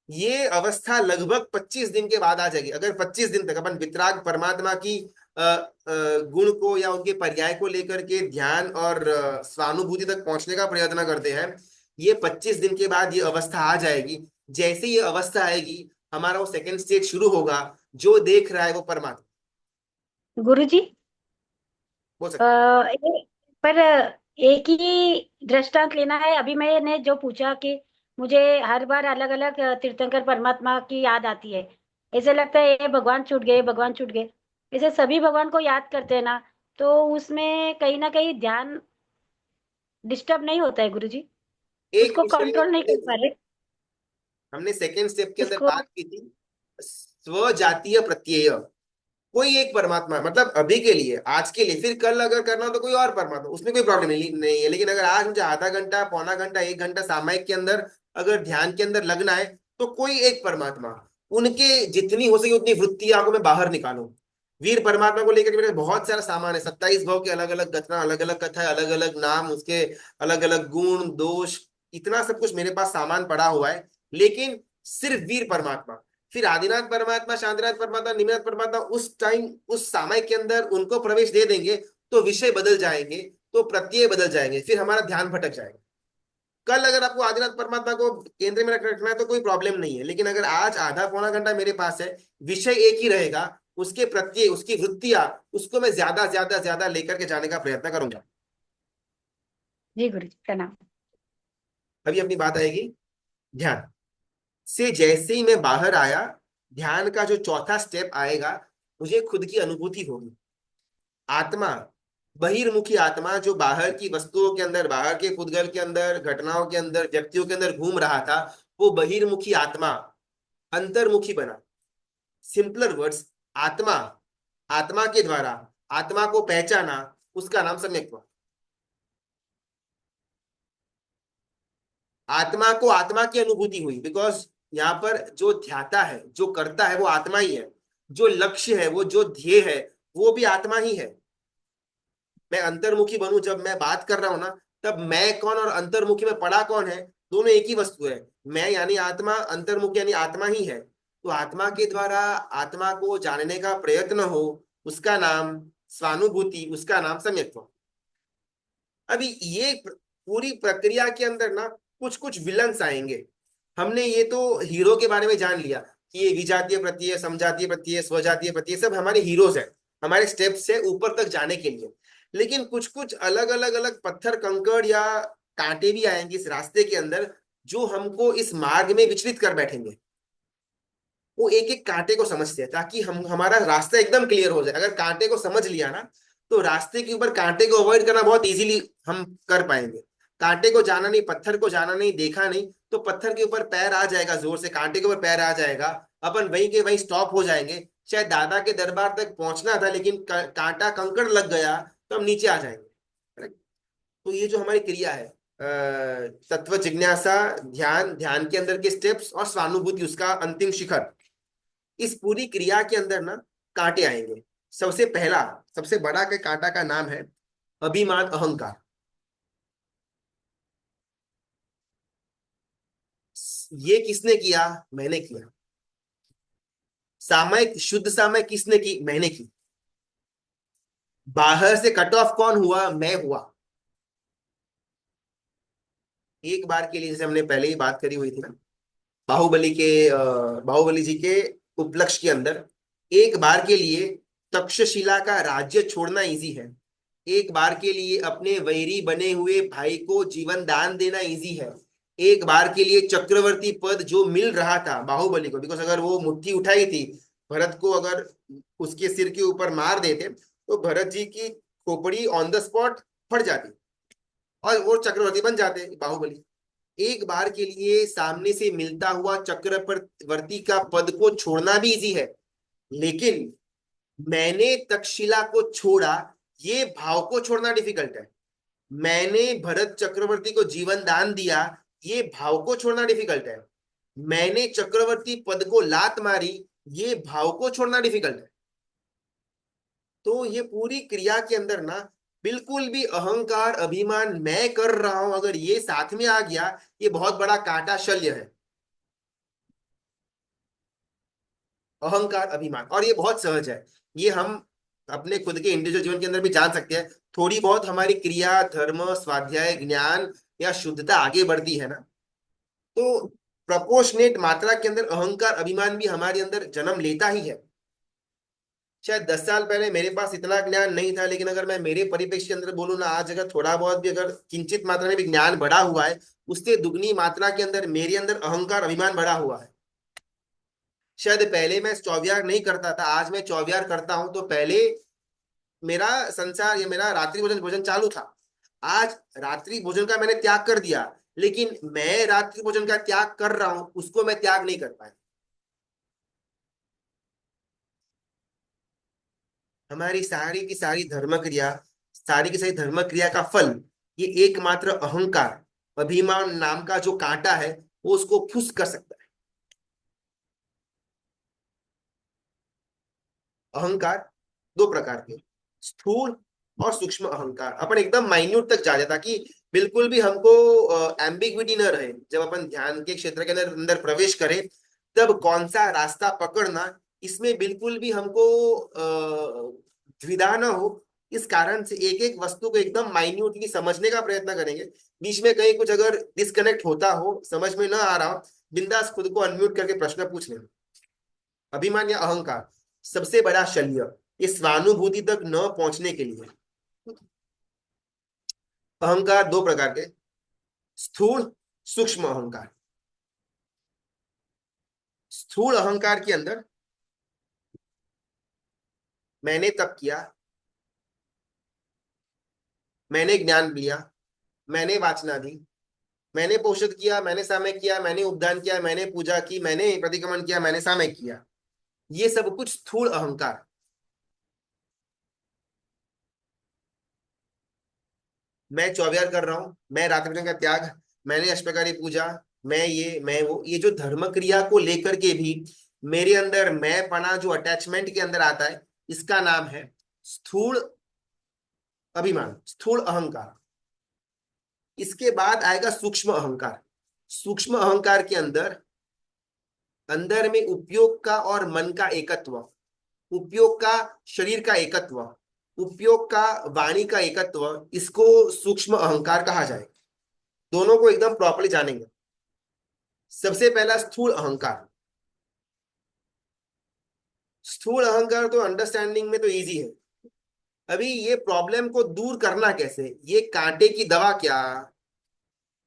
ये अवस्था लगभग 25 दिन के बाद आ जाएगी। अगर 25 दिन तक अपन वितराग परमात्मा की गुण को या उनके पर्याय को लेकर के ध्यान और स्वानुभूति तक पहुंचने का प्रयत्न करते हैं, ये 25 दिन के बाद ये अवस्था आ जाएगी। जैसे ये अवस्था आएगी, हमारा वो सेकंड स्टेज शुरू होगा। जो देख रहा है वो परमात्मा गुरुजी, हो अ, सकता है। पर एक ही दृष्टांत लेना है। अभी मैंने जो पूछा कि मुझे हर बार अलग अलग तीर्थंकर परमात्मा की याद आती है, ऐसे लगता है ये भगवान छूट गए, भगवान छूट गए। ऐसे सभी भगवान को याद करते हैं ना, तो उसमें कहीं ना कहीं ध्यान डिस्टर्ब नहीं होता है गुरुजी? एक उसको विषय कंट्रोल नहीं कर देखो, पा रहे हमने सेकंड स्टेप के अंदर उसको। बात की थी स्वजातीय प्रत्यय। कोई एक परमात्मा, मतलब अभी के लिए, आज के लिए, फिर कल अगर करना हो तो कोई और परमात्मा, उसमें कोई प्रॉब्लम नहीं है। लेकिन अगर आज मुझे आधा घंटा, पौना घंटा, 1 घंटा सामायिक के अंदर अगर ध्यान के अंदर लगना है, तो कोई एक परमात्मा, उनके जितनी हो सके उतनी वृत्तियां को मैं बाहर निकालूं। वीर परमात्मा को लेकर मेरे बहुत सारा सामान है, 27 भाव के अलग अलग घटना, अलग अलग कथा, अलग अलग नाम, उसके अलग अलग गुण दोष, इतना सब कुछ मेरे पास सामान पड़ा हुआ है। लेकिन सिर्फ वीर परमात्मा, फिर आदिनाथ परमात्मा, शांतिनाथ परमात्मा, निमिनाथ परमात्मा, उस टाइम उस समय के अंदर उनको प्रवेश दे देंगे तो विषय बदल जाएंगे, तो प्रत्यय बदल जाएंगे, फिर हमारा ध्यान भटक जाएगा। कल अगर आपको आदिनाथ परमात्मा को केंद्र में रखना है तो कोई प्रॉब्लम नहीं है। लेकिन अगर आज आधा पौना घंटा मेरे पास है, विषय एक ही रहेगा, उसके प्रत्यय, उसकी वृत्तियां, उसको मैं ज्यादा ज्यादा ज्यादा लेकर के जाने का प्रयत्न करूंगा। जी गुरुजी, प्रणाम। अभी अपनी बात आएगी ध्यान से। जैसे ही मैं बाहर आया, ध्यान का जो चौथा स्टेप आएगा, मुझे खुद की अनुभूति होगी। आत्मा, बहिर्मुखी आत्मा जो बाहर की वस्तुओं के अंदर, बाहर के पुद्गल के अंदर, घटनाओं के अंदर, व्यक्तियों के अंदर घूम रहा था, वो बहिर्मुखी आत्मा अंतर्मुखी बना। सिंपलर वर्ड्स, आत्मा, आत्मा के द्वारा आत्मा को पहचाना, उसका नाम सम्यक्त्व। आत्मा को आत्मा की अनुभूति हुई, बिकॉज यहाँ पर जो ध्याता है, जो करता है, वो आत्मा ही है। जो लक्ष्य है, वो जो ध्येय है, वो भी आत्मा ही है। मैं अंतर्मुखी बनूं, जब मैं बात कर रहा हूं ना, तब मैं कौन और अंतर्मुखी में पड़ा कौन है, दोनों एक ही वस्तु है। मैं यानी आत्मा, अंतर्मुखी यानी आत्मा ही है। तो आत्मा के द्वारा आत्मा को जानने का प्रयत्न हो, उसका नाम स्वानुभूति, उसका नाम सम्यक्त्व। अभी ये पूरी प्रक्रिया के अंदर ना कुछ कुछ विलन्स आएंगे। हमने ये तो हीरो के बारे में जान लिया कि ये विजातीय प्रत्यय, समजातीय प्रत्यय, स्वजातीय प्रत्यय सब हमारे हीरोज हैं, हमारे स्टेप्स है ऊपर तक जाने के लिए। लेकिन कुछ कुछ अलग अलग अलग पत्थर कंकड़ या कांटे भी आएंगे इस रास्ते के अंदर, जो हमको इस मार्ग में विचलित कर बैठेंगे। वो एक एक कांटे को समझते हैं ताकि हम हमारा रास्ता एकदम क्लियर हो जाए। अगर कांटे को समझ लिया ना, तो रास्ते के ऊपर कांटे को अवॉइड करना बहुत इजीली हम कर पाएंगे। कांटे को जाना नहीं, पत्थर को जाना नहीं, देखा नहीं, तो पत्थर के ऊपर पैर आ जाएगा, जोर से कांटे के ऊपर पैर आ जाएगा, अपन वहीं के वहीं स्टॉप हो जाएंगे। शायद दादा के दरबार तक पहुंचना था, लेकिन कांटा कंकड़ लग गया तो हम नीचे आ जाएंगे। Correct? तो ये जो हमारी क्रिया है, तत्व जिज्ञासा, ध्यान, ध्यान के अंदर के स्टेप्स और स्वानुभूति, उसका अंतिम शिखर, इस पूरी क्रिया के अंदर ना कांटे आएंगे। सबसे पहला, सबसे बड़ा के कांटा का नाम है अभिमान, अहंकार। ये किसने किया? मैंने किया। सामयिक, शुद्ध सामयिक किसने की? मैंने की। बाहर से कट ऑफ कौन हुआ? मैं हुआ। एक बार के लिए, जैसे हमने पहले ही बात करी हुई थी ना, बाहुबली के बाहुबली जी के उपलक्ष्य के अंदर, एक बार के लिए तक्षशिला का राज्य छोड़ना इजी है। एक बार के लिए अपने वैरी बने हुए भाई को जीवन दान देना इजी है। एक बार के लिए चक्रवर्ती पद जो मिल रहा था बाहुबली को, बिकॉज अगर वो मुट्ठी उठाई थी, भरत को अगर उसके सिर के ऊपर मार देते तो भरत जी की खोपड़ी ऑन द स्पॉट फट जाती और वो चक्रवर्ती बन जाते बाहुबली। एक बार के लिए सामने से मिलता हुआ चक्रवर्ती का पद को छोड़ना भी इजी है। लेकिन मैंने तक्षशिला को छोड़ा, ये भाव को छोड़ना डिफिकल्ट है। मैंने भरत चक्रवर्ती को जीवन दान दिया, ये भाव को छोड़ना डिफिकल्ट है। मैंने चक्रवर्ती पद को लात मारी, ये भाव को छोड़ना डिफिकल्ट है। तो ये पूरी क्रिया के अंदर ना, बिल्कुल भी अहंकार अभिमान मैं कर रहा हूं अगर ये साथ में आ गया, ये बहुत बड़ा कांटा शल्य है। अहंकार अभिमान, और ये बहुत सहज है। ये हम अपने खुद के इंडिविजुअल जीवन के अंदर भी जान सकते हैं। थोड़ी बहुत हमारी क्रिया धर्म स्वाध्याय ज्ञान या शुद्धता आगे बढ़ती है ना, तो प्रपोर्शनेट मात्रा के अंदर अहंकार अभिमान भी हमारे अंदर जन्म लेता ही है। शायद 10 साल पहले मेरे पास इतना ज्ञान नहीं था, लेकिन अगर मैं मेरे परिप्रेक्ष्य के अंदर बोलूँ ना, आज अगर थोड़ा बहुत भी अगर किंचित मात्रा में भी ज्ञान बढ़ा हुआ है, उससे दुगनी मात्रा के अंदर मेरे अंदर अहंकार अभिमान बढ़ा हुआ है। शायद पहले मैं चौविहार नहीं करता था, आज मैं चौविहार करता हूं। तो पहले मेरा संसार या मेरा रात्रि भोजन भोजन चालू था, आज रात्रि भोजन का मैंने त्याग कर दिया। लेकिन मैं रात्रि भोजन का त्याग कर रहा हूं, उसको मैं त्याग नहीं कर पाया। हमारी सारी की सारी धर्म क्रिया, सारी की सारी धर्म क्रिया का फल ये एकमात्र अहंकार अभिमान नाम का जो कांटा है, वो उसको फुस कर सकता है। अहंकार दो प्रकार के, स्थूल और सूक्ष्म अहंकार। अपन एकदम माइन्यूट तक जा जाए, ताकि बिल्कुल भी हमको एम्बिग्विटी न रहे। जब अपन ध्यान के क्षेत्र के अंदर अंदर प्रवेश करें, तब कौन सा रास्ता पकड़ना, इसमें बिल्कुल भी हमको द्विधा न हो। इस कारण से एक एक वस्तु को एकदम माइन्यूटली समझने का प्रयत्न करेंगे। बीच में कहीं कुछ अगर डिस्कनेक्ट होता हो, समझ में न आ रहा हो, बिंदास खुद को अनम्यूट करके प्रश्न पूछ लें। अभिमान या अहंकार सबसे बड़ा शल्य, इस स्वानुभूति तक न पहुंचने के लिए। अहंकार दो प्रकार के, स्थूल सूक्ष्म अहंकार। स्थूल अहंकार के अंदर मैंने तप किया, मैंने ज्ञान लिया, मैंने वासना दी, मैंने पोषित किया, मैंने सामय किया, मैंने उपदान किया, मैंने पूजा की, मैंने प्रतिक्रमण किया, मैंने सामय किया, ये सब कुछ स्थूल अहंकार। मैं चौविहार कर रहा हूं, मैं रात्रि भोजन का त्याग, मैंने अष्टप्रकारी पूजा, मैं वो, ये जो धर्म क्रिया को लेकर के भी मेरे अंदर मैं पना जो अटैचमेंट के अंदर आता है, इसका नाम है स्थूल अभिमान, स्थूल अहंकार। इसके बाद आएगा सूक्ष्म अहंकार। सूक्ष्म अहंकार के अंदर अंदर में उपयोग का और मन का एकत्व, उपयोग का शरीर का एकत्व, उपयोग का वाणी का एकत्व, इसको सूक्ष्म अहंकार कहा जाएगा। दोनों को एकदम प्रॉपर्ली जानेंगे। सबसे पहला स्थूल अहंकार। स्थूल अहंकार तो अंडरस्टैंडिंग में तो इजी है। अभी ये प्रॉब्लम को दूर करना कैसे, ये कांटे की दवा क्या,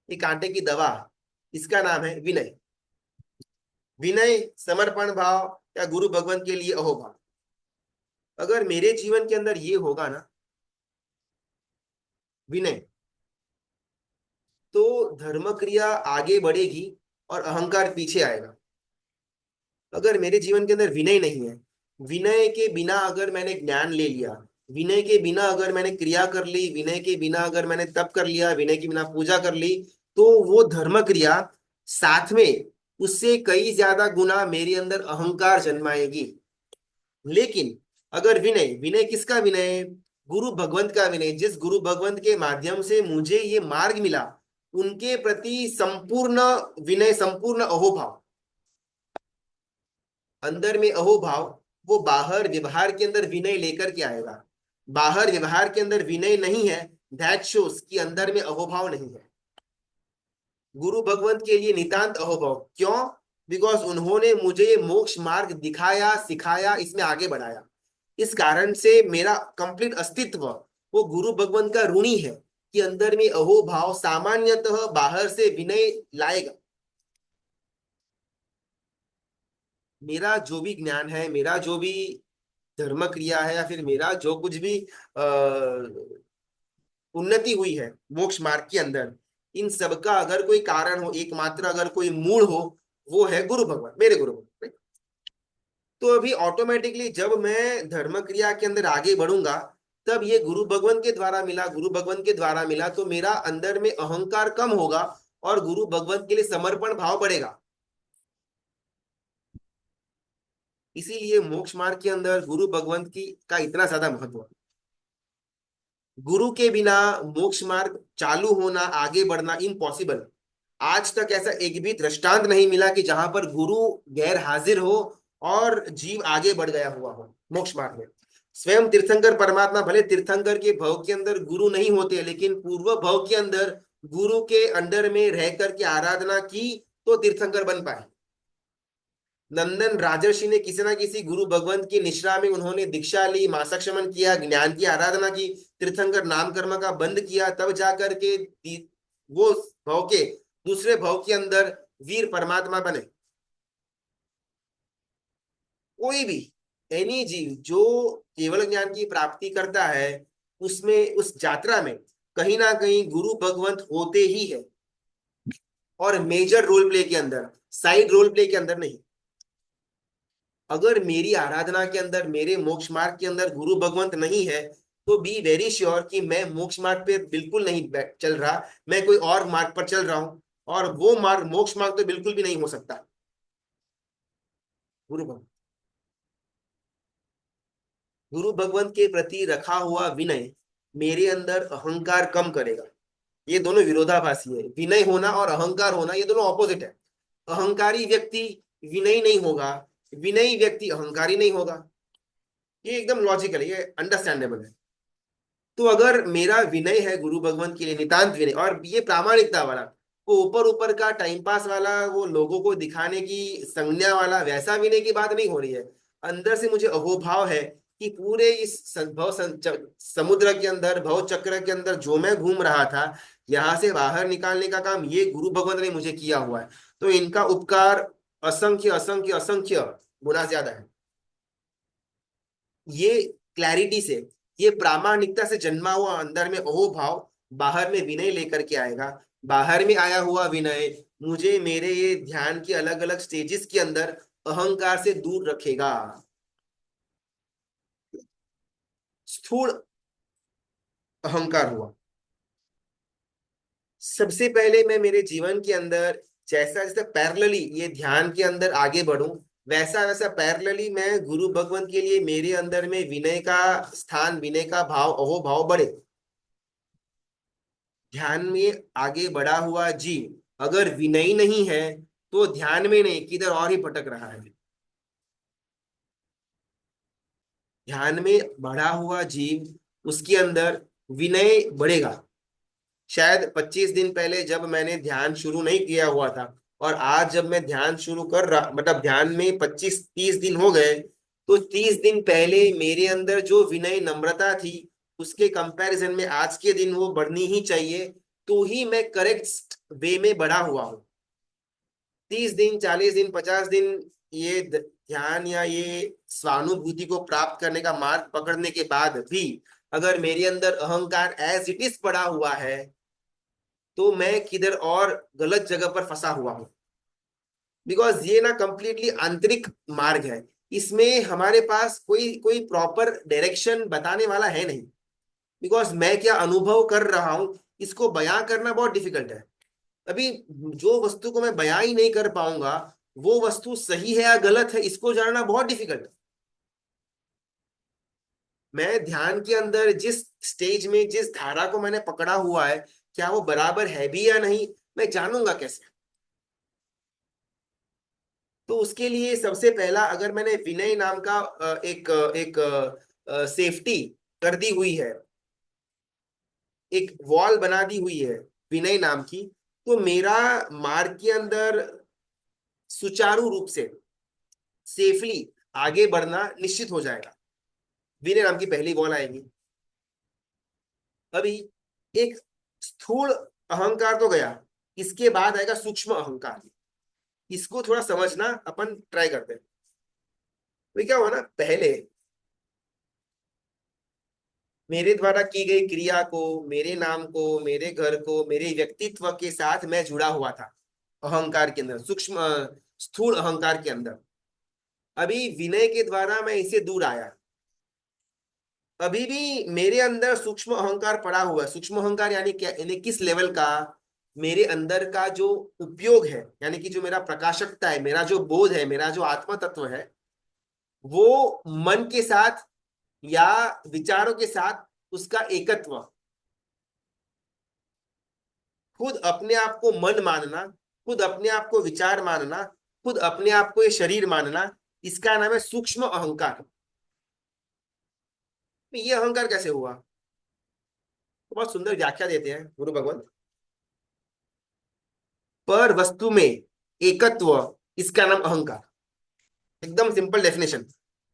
ये कांटे की दवा, इसका नाम है विनय। विनय समर्पण भाव या गुरु भगवान के लिए अहोभाव। अगर मेरे जीवन के अंदर ये होगा ना, विनय, तो धर्म क्रिया आगे बढ़ेगी और अहंकार पीछे आएगा। अगर मेरे जीवन के अंदर विनय नहीं है, विनय के बिना अगर मैंने ज्ञान ले लिया, विनय के बिना अगर मैंने क्रिया कर ली, विनय के बिना अगर मैंने तप कर लिया, विनय के बिना पूजा कर ली, तो वो धर्म क्रिया साथ में उससे कई ज्यादा गुना मेरे अंदर अहंकार जन्माएगी। लेकिन अगर विनय, विनय किसका विनय, गुरु भगवंत का विनय, जिस गुरु भगवंत के माध्यम से मुझे ये मार्ग मिला, उनके प्रति संपूर्ण विनय, संपूर्ण अहोभाव, अंदर में अहोभाव, वो बाहर व्यवहार के अंदर विनय लेकर के आएगा। बाहर व्यवहार के अंदर विनय नहीं है, दैट शोज कि अंदर में अहोभाव नहीं है। गुरु भगवंत के लिए नितांत अहोभाव, क्यों? बिकॉज उन्होंने मुझे मोक्ष मार्ग दिखाया, सिखाया, इसमें आगे बढ़ाया। इस कारण से मेरा कंप्लीट अस्तित्व वो गुरु भगवंत का ऋणी है, कि अंदर में अहोभाव सामान्यतः बाहर से विनय लाएगा। मेरा जो भी ज्ञान है, मेरा जो भी धर्म क्रिया है, या फिर मेरा जो कुछ भी उन्नति हुई है मोक्ष मार्ग के अंदर, इन सबका अगर कोई कारण हो, एकमात्र अगर कोई मूल हो, वो है गुरु भगवान, मेरे गुरु भगवान। तो अभी ऑटोमेटिकली जब मैं धर्म क्रिया के अंदर आगे बढ़ूंगा, तब ये गुरु भगवान के द्वारा मिला, गुरु भगवान के द्वारा मिला, तो मेरा अंदर में अहंकार कम होगा और गुरु भगवान के लिए समर्पण भाव बढ़ेगा। इसीलिए मोक्ष मार्ग के अंदर गुरु भगवान की का इतना ज्यादा महत्व है। गुरु के बिना मोक्ष मार्ग चालू होना, आगे बढ़ना इम्पॉसिबल। आज तक ऐसा एक भी दृष्टांत नहीं मिला कि जहां पर गुरु गैर हाजिर हो और जीव आगे बढ़ गया हुआ हो मोक्ष मार्ग में। स्वयं तीर्थंकर परमात्मा भले तीर्थंकर के भव के अंदर गुरु नहीं होते, लेकिन पूर्व भव के अंदर गुरु के अंडर में रह करके आराधना की तो तीर्थंकर बन पाए। नंदन राजर्षि ने किसी ना किसी गुरु भगवंत की निश्रा में उन्होंने दीक्षा ली, मासक किया, ज्ञान की आराधना की, तीर्थंकर नाम कर्म का बंद किया, तब जाकर के वो भव के दूसरे भव के अंदर वीर परमात्मा बने। कोई भी एनी जीव जो केवल ज्ञान की प्राप्ति करता है, उसमें उस यात्रा में कहीं ना कहीं गुरु भगवंत होते ही है, और मेजर रोल प्ले के अंदर, साइड रोल प्ले के अंदर नहीं। अगर मेरी आराधना के अंदर, मेरे मोक्ष मार्ग के अंदर गुरु भगवंत नहीं है, तो बी वेरी श्योर कि मैं मोक्ष मार्ग पे बिल्कुल नहीं चल रहा, मैं कोई और मार्ग पर चल रहा हूं, और वो मार्ग मोक्ष मार्ग तो बिल्कुल भी नहीं हो सकता। गुरु भगवंत, गुरु भगवंत के प्रति रखा हुआ विनय मेरे अंदर अहंकार कम करेगा। ये दोनों विरोधाभासी है, विनय होना और अहंकार होना ये दोनों ऑपोजिट है। अहंकारी व्यक्ति विनयी नहीं होगा, विनयी व्यक्ति अहंकारी नहीं होगा। ये एकदम लॉजिकल है, ये अंडरस्टैंडेबल है। तो अगर मेरा विनय है गुरु भगवान के लिए, नितांत विनय, और ये प्रामाणिकता वाला, वो ऊपर ऊपर का टाइम पास वाला, वो लोगों को दिखाने की संज्ञा वाला वैसा विनय की बात नहीं हो रही है। अंदर से मुझे अहोभाव है कि पूरे इस समुद्र के अंदर, भव चक्र के अंदर जो मैं घूम रहा था, यहाँ से बाहर निकालने का काम ये गुरु भगवान ने मुझे किया हुआ है। तो इनका उपकार असंख्य असंख्य असंख्य गुना ज्यादा है। ये क्लैरिटी से, ये प्रामाणिकता से जन्मा हुआ अंदर में अहोभाव बाहर में विनय लेकर के आएगा। बाहर में आया हुआ विनय मुझे मेरे ये ध्यान के अलग अलग स्टेजेस के अंदर अहंकार से दूर रखेगा। स्थूल अहंकार हुआ। सबसे पहले मैं मेरे जीवन के अंदर जैसा जैसा पैरेलली ये ध्यान के अंदर आगे बढ़ूं, वैसा वैसा पैरेलली मैं गुरु भगवान के लिए मेरे अंदर में विनय का स्थान, विनय का भाव, अहोभाव बढ़े। ध्यान में आगे बढ़ा हुआ जीव अगर विनयी नहीं है, तो ध्यान में नहीं किधर और ही भटक रहा है। ध्यान में बढ़ा हुआ जीव, उसके अंदर विनय बढ़ेगा। शायद 25 दिन पहले जब मैंने ध्यान शुरू नहीं किया हुआ था, और आज जब मैं ध्यान शुरू कर रहा, मतलब ध्यान में 25-30 दिन हो गए, तो 30 दिन पहले मेरे अंदर जो विनय नम्रता थी, उसके कंपैरिजन में आज के दिन वो बढ़नी ही चाहिए, तो ही मैं करेक्ट वे में बढ़ा हुआ हूँ। 30 दिन, 40 दिन, 50 दिन ये ध्यान या ये स्वानुभूति को प्राप्त करने का मार्ग पकड़ने के बाद भी अगर मेरे अंदर अहंकार एज इट इज पड़ा हुआ है, तो मैं किधर और गलत जगह पर फंसा हुआ हूं। बिकॉज ये ना कंप्लीटली आंतरिक मार्ग है, इसमें हमारे पास कोई कोई प्रॉपर डायरेक्शन बताने वाला है नहीं। बिकॉज मैं क्या अनुभव कर रहा हूं, इसको बयां करना बहुत डिफिकल्ट है। अभी जो वस्तु को मैं बयां ही नहीं कर पाऊंगा, वो वस्तु सही है या गलत है, इसको जानना बहुत डिफिकल्ट है। मैं ध्यान के अंदर जिस स्टेज में, जिस धारा को मैंने पकड़ा हुआ है, क्या वो बराबर है भी या नहीं, मैं जानूंगा कैसे? तो उसके लिए सबसे पहला, अगर मैंने विनय नाम का एक सेफ्टी कर दी हुई है, एक वॉल बना दी हुई है विनय नाम की, तो मेरा मार्ग के अंदर सुचारू रूप से सेफली आगे बढ़ना निश्चित हो जाएगा। विनय नाम की पहली वॉल आएगी। अभी एक स्थूल अहंकार तो गया, इसके बाद आएगा सूक्ष्म अहंकार। इसको थोड़ा समझना अपन ट्राई करते हैं। तो क्या हुआ ना, पहले मेरे द्वारा की गई क्रिया को, मेरे नाम को, मेरे घर को, मेरे व्यक्तित्व के साथ मैं जुड़ा हुआ था अहंकार के अंदर, सूक्ष्म स्थूल अहंकार के अंदर। अभी विनय के द्वारा मैं इससे दूर आया। अभी भी मेरे अंदर सूक्ष्म अहंकार पड़ा हुआ है। सूक्ष्म अहंकार यानी क्या, यानी किस लेवल का, मेरे अंदर का जो उपयोग है, यानी कि जो मेरा प्रकाशकता है, मेरा जो बोध है, मेरा जो आत्म तत्व है, वो मन के साथ या विचारों के साथ उसका एकत्व, खुद अपने आप को मन मानना, खुद अपने आप को विचार मानना, खुद अपने आप को ये शरीर मानना, इसका नाम है सूक्ष्म अहंकार। तो ये अहंकार कैसे हुआ? तो बहुत सुंदर व्याख्या देते हैं गुरु भगवत। पर वस्तु में एकत्व, इसका नाम अहंकार। एकदम सिंपल डेफिनेशन।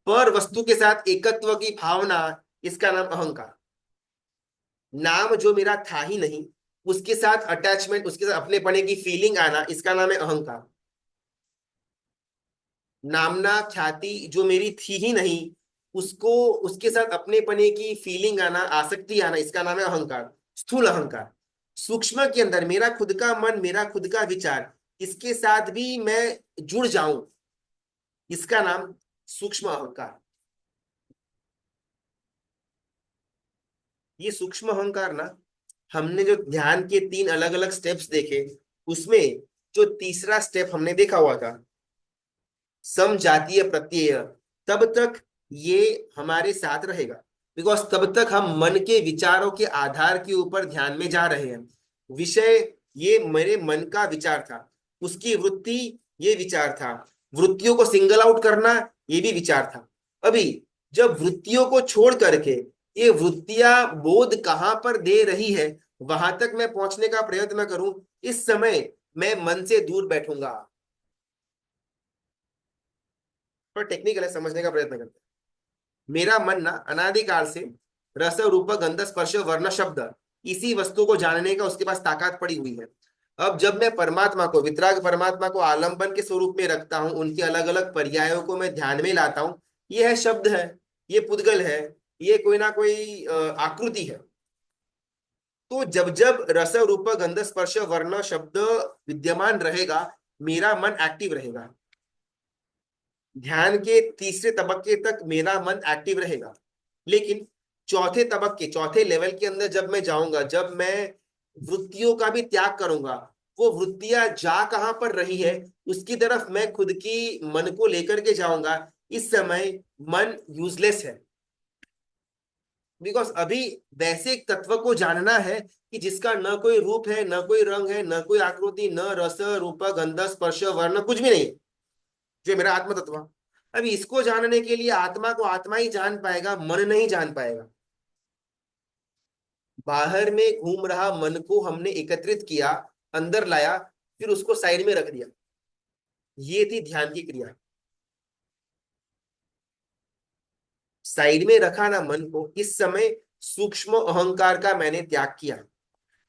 पर वस्तु के साथ एकत्व की भावना, इसका नाम अहंकार। नाम जो मेरा था ही नहीं, उसके साथ अटैचमेंट, उसके साथ अपने पने की फीलिंग आना, इसका नाम है अहंकार। नामना ख्याति जो मेरी थी ही नहीं, उसको, उसके साथ अपने पने की फीलिंग आना, आसक्ति आना, इसका नाम है अहंकार, स्थूल अहंकार। सूक्ष्म के अंदर मेरा खुद का मन, मेरा खुद का विचार, इसके साथ भी मैं जुड़ जाऊं, इसका नाम सूक्ष्म अहंकार। ये सूक्ष्म अहंकार ना, हमने जो ध्यान के 3 अलग अलग स्टेप्स देखे, उसमें जो तीसरा स्टेप हमने देखा हुआ था, समजातीय प्रत्यय, तब तक ये हमारे साथ रहेगा। बिकॉज तब तक हम मन के विचारों के आधार के ऊपर ध्यान में जा रहे हैं। विषय ये मेरे मन का विचार था, उसकी वृत्ति ये विचार था, वृत्तियों को सिंगल आउट करना ये भी विचार था। अभी जब वृत्तियों को छोड़ करके ये वृत्तियां बोध कहाँ पर दे रही है, वहां तक मैं पहुंचने का प्रयत्न करूं, इस समय मैं मन से दूर बैठूंगा। पर टेक्निकल है, समझने का प्रयत्न करते हैं। मेरा मन ना अनादिकाल से रस रूप गंध स्पर्श वर्ण शब्द, इसी वस्तु को जानने का उसके पास ताकत पड़ी हुई है। अब जब मैं परमात्मा को, वितराग परमात्मा को आलंबन के स्वरूप में रखता हूं, उनके अलग अलग पर्यायों को मैं ध्यान में लाता हूं, ये है शब्द है, ये पुद्गल है, ये कोई ना कोई आकृति है। तो जब जब रस रूप गंध स्पर्श वर्ण शब्द विद्यमान रहेगा, मेरा मन एक्टिव रहेगा। ध्यान के तीसरे तबक्के तक मेरा मन एक्टिव रहेगा। लेकिन चौथे तबक्के, चौथे लेवल के अंदर जब मैं जाऊंगा, जब मैं वृत्तियों का भी त्याग करूंगा, वो वृत्तियां जा कहां पर रही है, उसकी तरफ मैं खुद की मन को लेकर के जाऊंगा। इस समय मन यूजलेस है। बिकॉज अभी वैसे एक तत्व को जानना है कि जिसका न कोई रूप है, न कोई रंग है, न कोई आकृति, न रस रूप गंध स्पर्श वर्ण, कुछ भी नहीं, जो मेरा आत्म तत्व। अभी इसको जानने के लिए आत्मा को आत्मा ही जान पाएगा, मन नहीं जान पाएगा। बाहर में घूम रहा मन को हमने एकत्रित किया, अंदर लाया, फिर उसको साइड में रख दिया। ये थी ध्यान की क्रिया। साइड में रखा ना मन को, इस समय सूक्ष्म अहंकार का मैंने त्याग किया।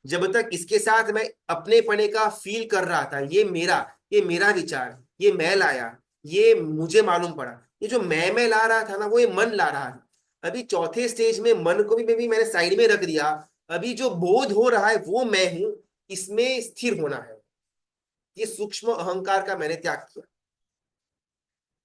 जब तक इसके साथ मैं अपने पने का फील कर रहा था, ये मेरा विचार, ये मैं लाया, ये मुझे मालूम पड़ा, ये जो मैं ला रहा था ना, वो ये मन ला रहा था। अभी चौथे स्टेज में मन को भी मैंने साइड में रख दिया। अभी जो बोध हो रहा है वो मैं हूं, इसमें स्थिर होना है। ये सूक्ष्म अहंकार का मैंने त्याग किया।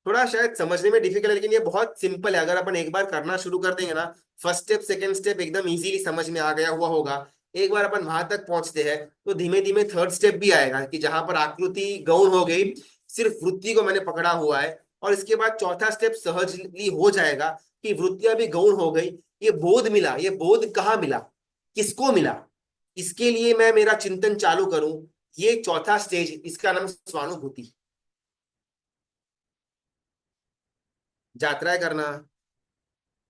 थोड़ा शायद समझने में डिफिकल्ट है, लेकिन ये बहुत सिंपल है। अगर अपन एक बार करना शुरू कर देंगे ना, फर्स्ट स्टेप सेकंड स्टेप एकदम इजीली समझ में आ गया हुआ होगा। एक बार अपन वहां तक पहुंचते हैं तो धीमे धीमे थर्ड स्टेप भी आएगा, कि जहां पर आकृति गौण हो गई, सिर्फ वृत्ति को मैंने पकड़ा हुआ है। और इसके बाद चौथा स्टेप सहजली हो जाएगा कि वृत्तियां भी गौण हो गई, ये बोध मिला। ये बोध कहाँ मिला, किसको मिला, इसके लिए मैं मेरा चिंतन चालू करूं। ये चौथा स्टेज, इसका नाम स्वानुभूति। यात्राएं करना,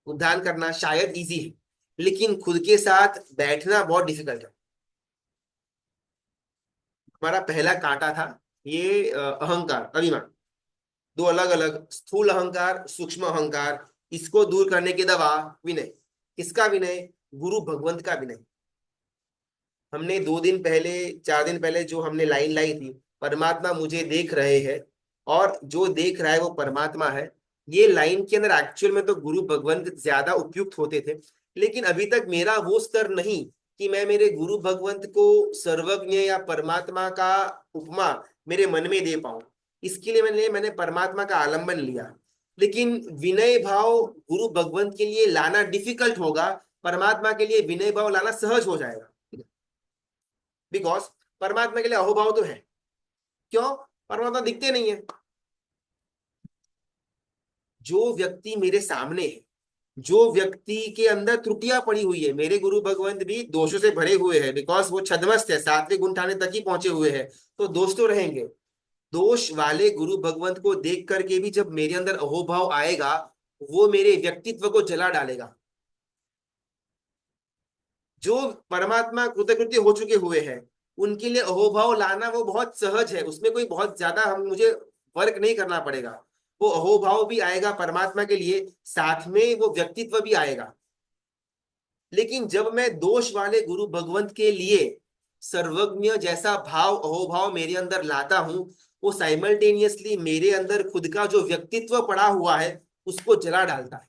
उद्यान करना शायद इजी है, लेकिन खुद के साथ बैठना बहुत डिफिकल्ट है। हमारा पहला कांटा था ये अहंकार, अभिमान। दो अलग अलग, स्थूल अहंकार, सूक्ष्म अहंकार। इसको दूर करने की दवा विनय। किसका विनय? गुरु भगवंत का विनय। हमने 2 दिन पहले, 4 दिन पहले जो हमने लाइन लाई थी, परमात्मा मुझे देख रहे हैं और जो देख रहा है वो परमात्मा है। ये लाइन के अंदर एक्चुअल में तो गुरु भगवंत ज्यादा उपयुक्त होते थे, लेकिन अभी तक मेरा वो स्तर नहीं कि मैं मेरे गुरु भगवंत को सर्वज्ञ या परमात्मा का उपमा मेरे मन में दे पाऊं। इसके लिए मैंने परमात्मा का आलंबन लिया। लेकिन विनय भाव गुरु भगवंत के लिए लाना डिफिकल्ट होगा, परमात्मा के लिए विनय भाव लाना सहज हो जाएगा। बिकॉज परमात्मा के लिए अहोभाव तो है। क्यों? परमात्मा दिखते नहीं है। जो व्यक्ति मेरे सामने है, जो व्यक्ति के अंदर त्रुटियां पड़ी हुई है, मेरे गुरु भगवंत भी दोषों से भरे हुए हैं, बिकॉज वो छद्मस्त है, सातवें गुण ठाने तक ही पहुंचे हुए हैं, तो दोष तो रहेंगे। दोष वाले गुरु भगवंत को देख करके भी जब मेरे अंदर अहोभाव आएगा, वो मेरे व्यक्तित्व को जला डालेगा। जो परमात्मा कृतकृत्य हो चुके हुए हैं, उनके लिए अहोभाव लाना वो बहुत सहज है, उसमें कोई बहुत ज्यादा हम मुझे वर्क नहीं करना पड़ेगा। वो अहोभाव भी आएगा परमात्मा के लिए, साथ में वो व्यक्तित्व भी आएगा। लेकिन जब मैं दोष वाले गुरु भगवंत के लिए सर्वज्ञ जैसा भाव अहोभाव मेरे अंदर लाता हूं, वो साइमल्टेनियसली मेरे अंदर खुद का जो व्यक्तित्व पड़ा हुआ है उसको जला डालता है।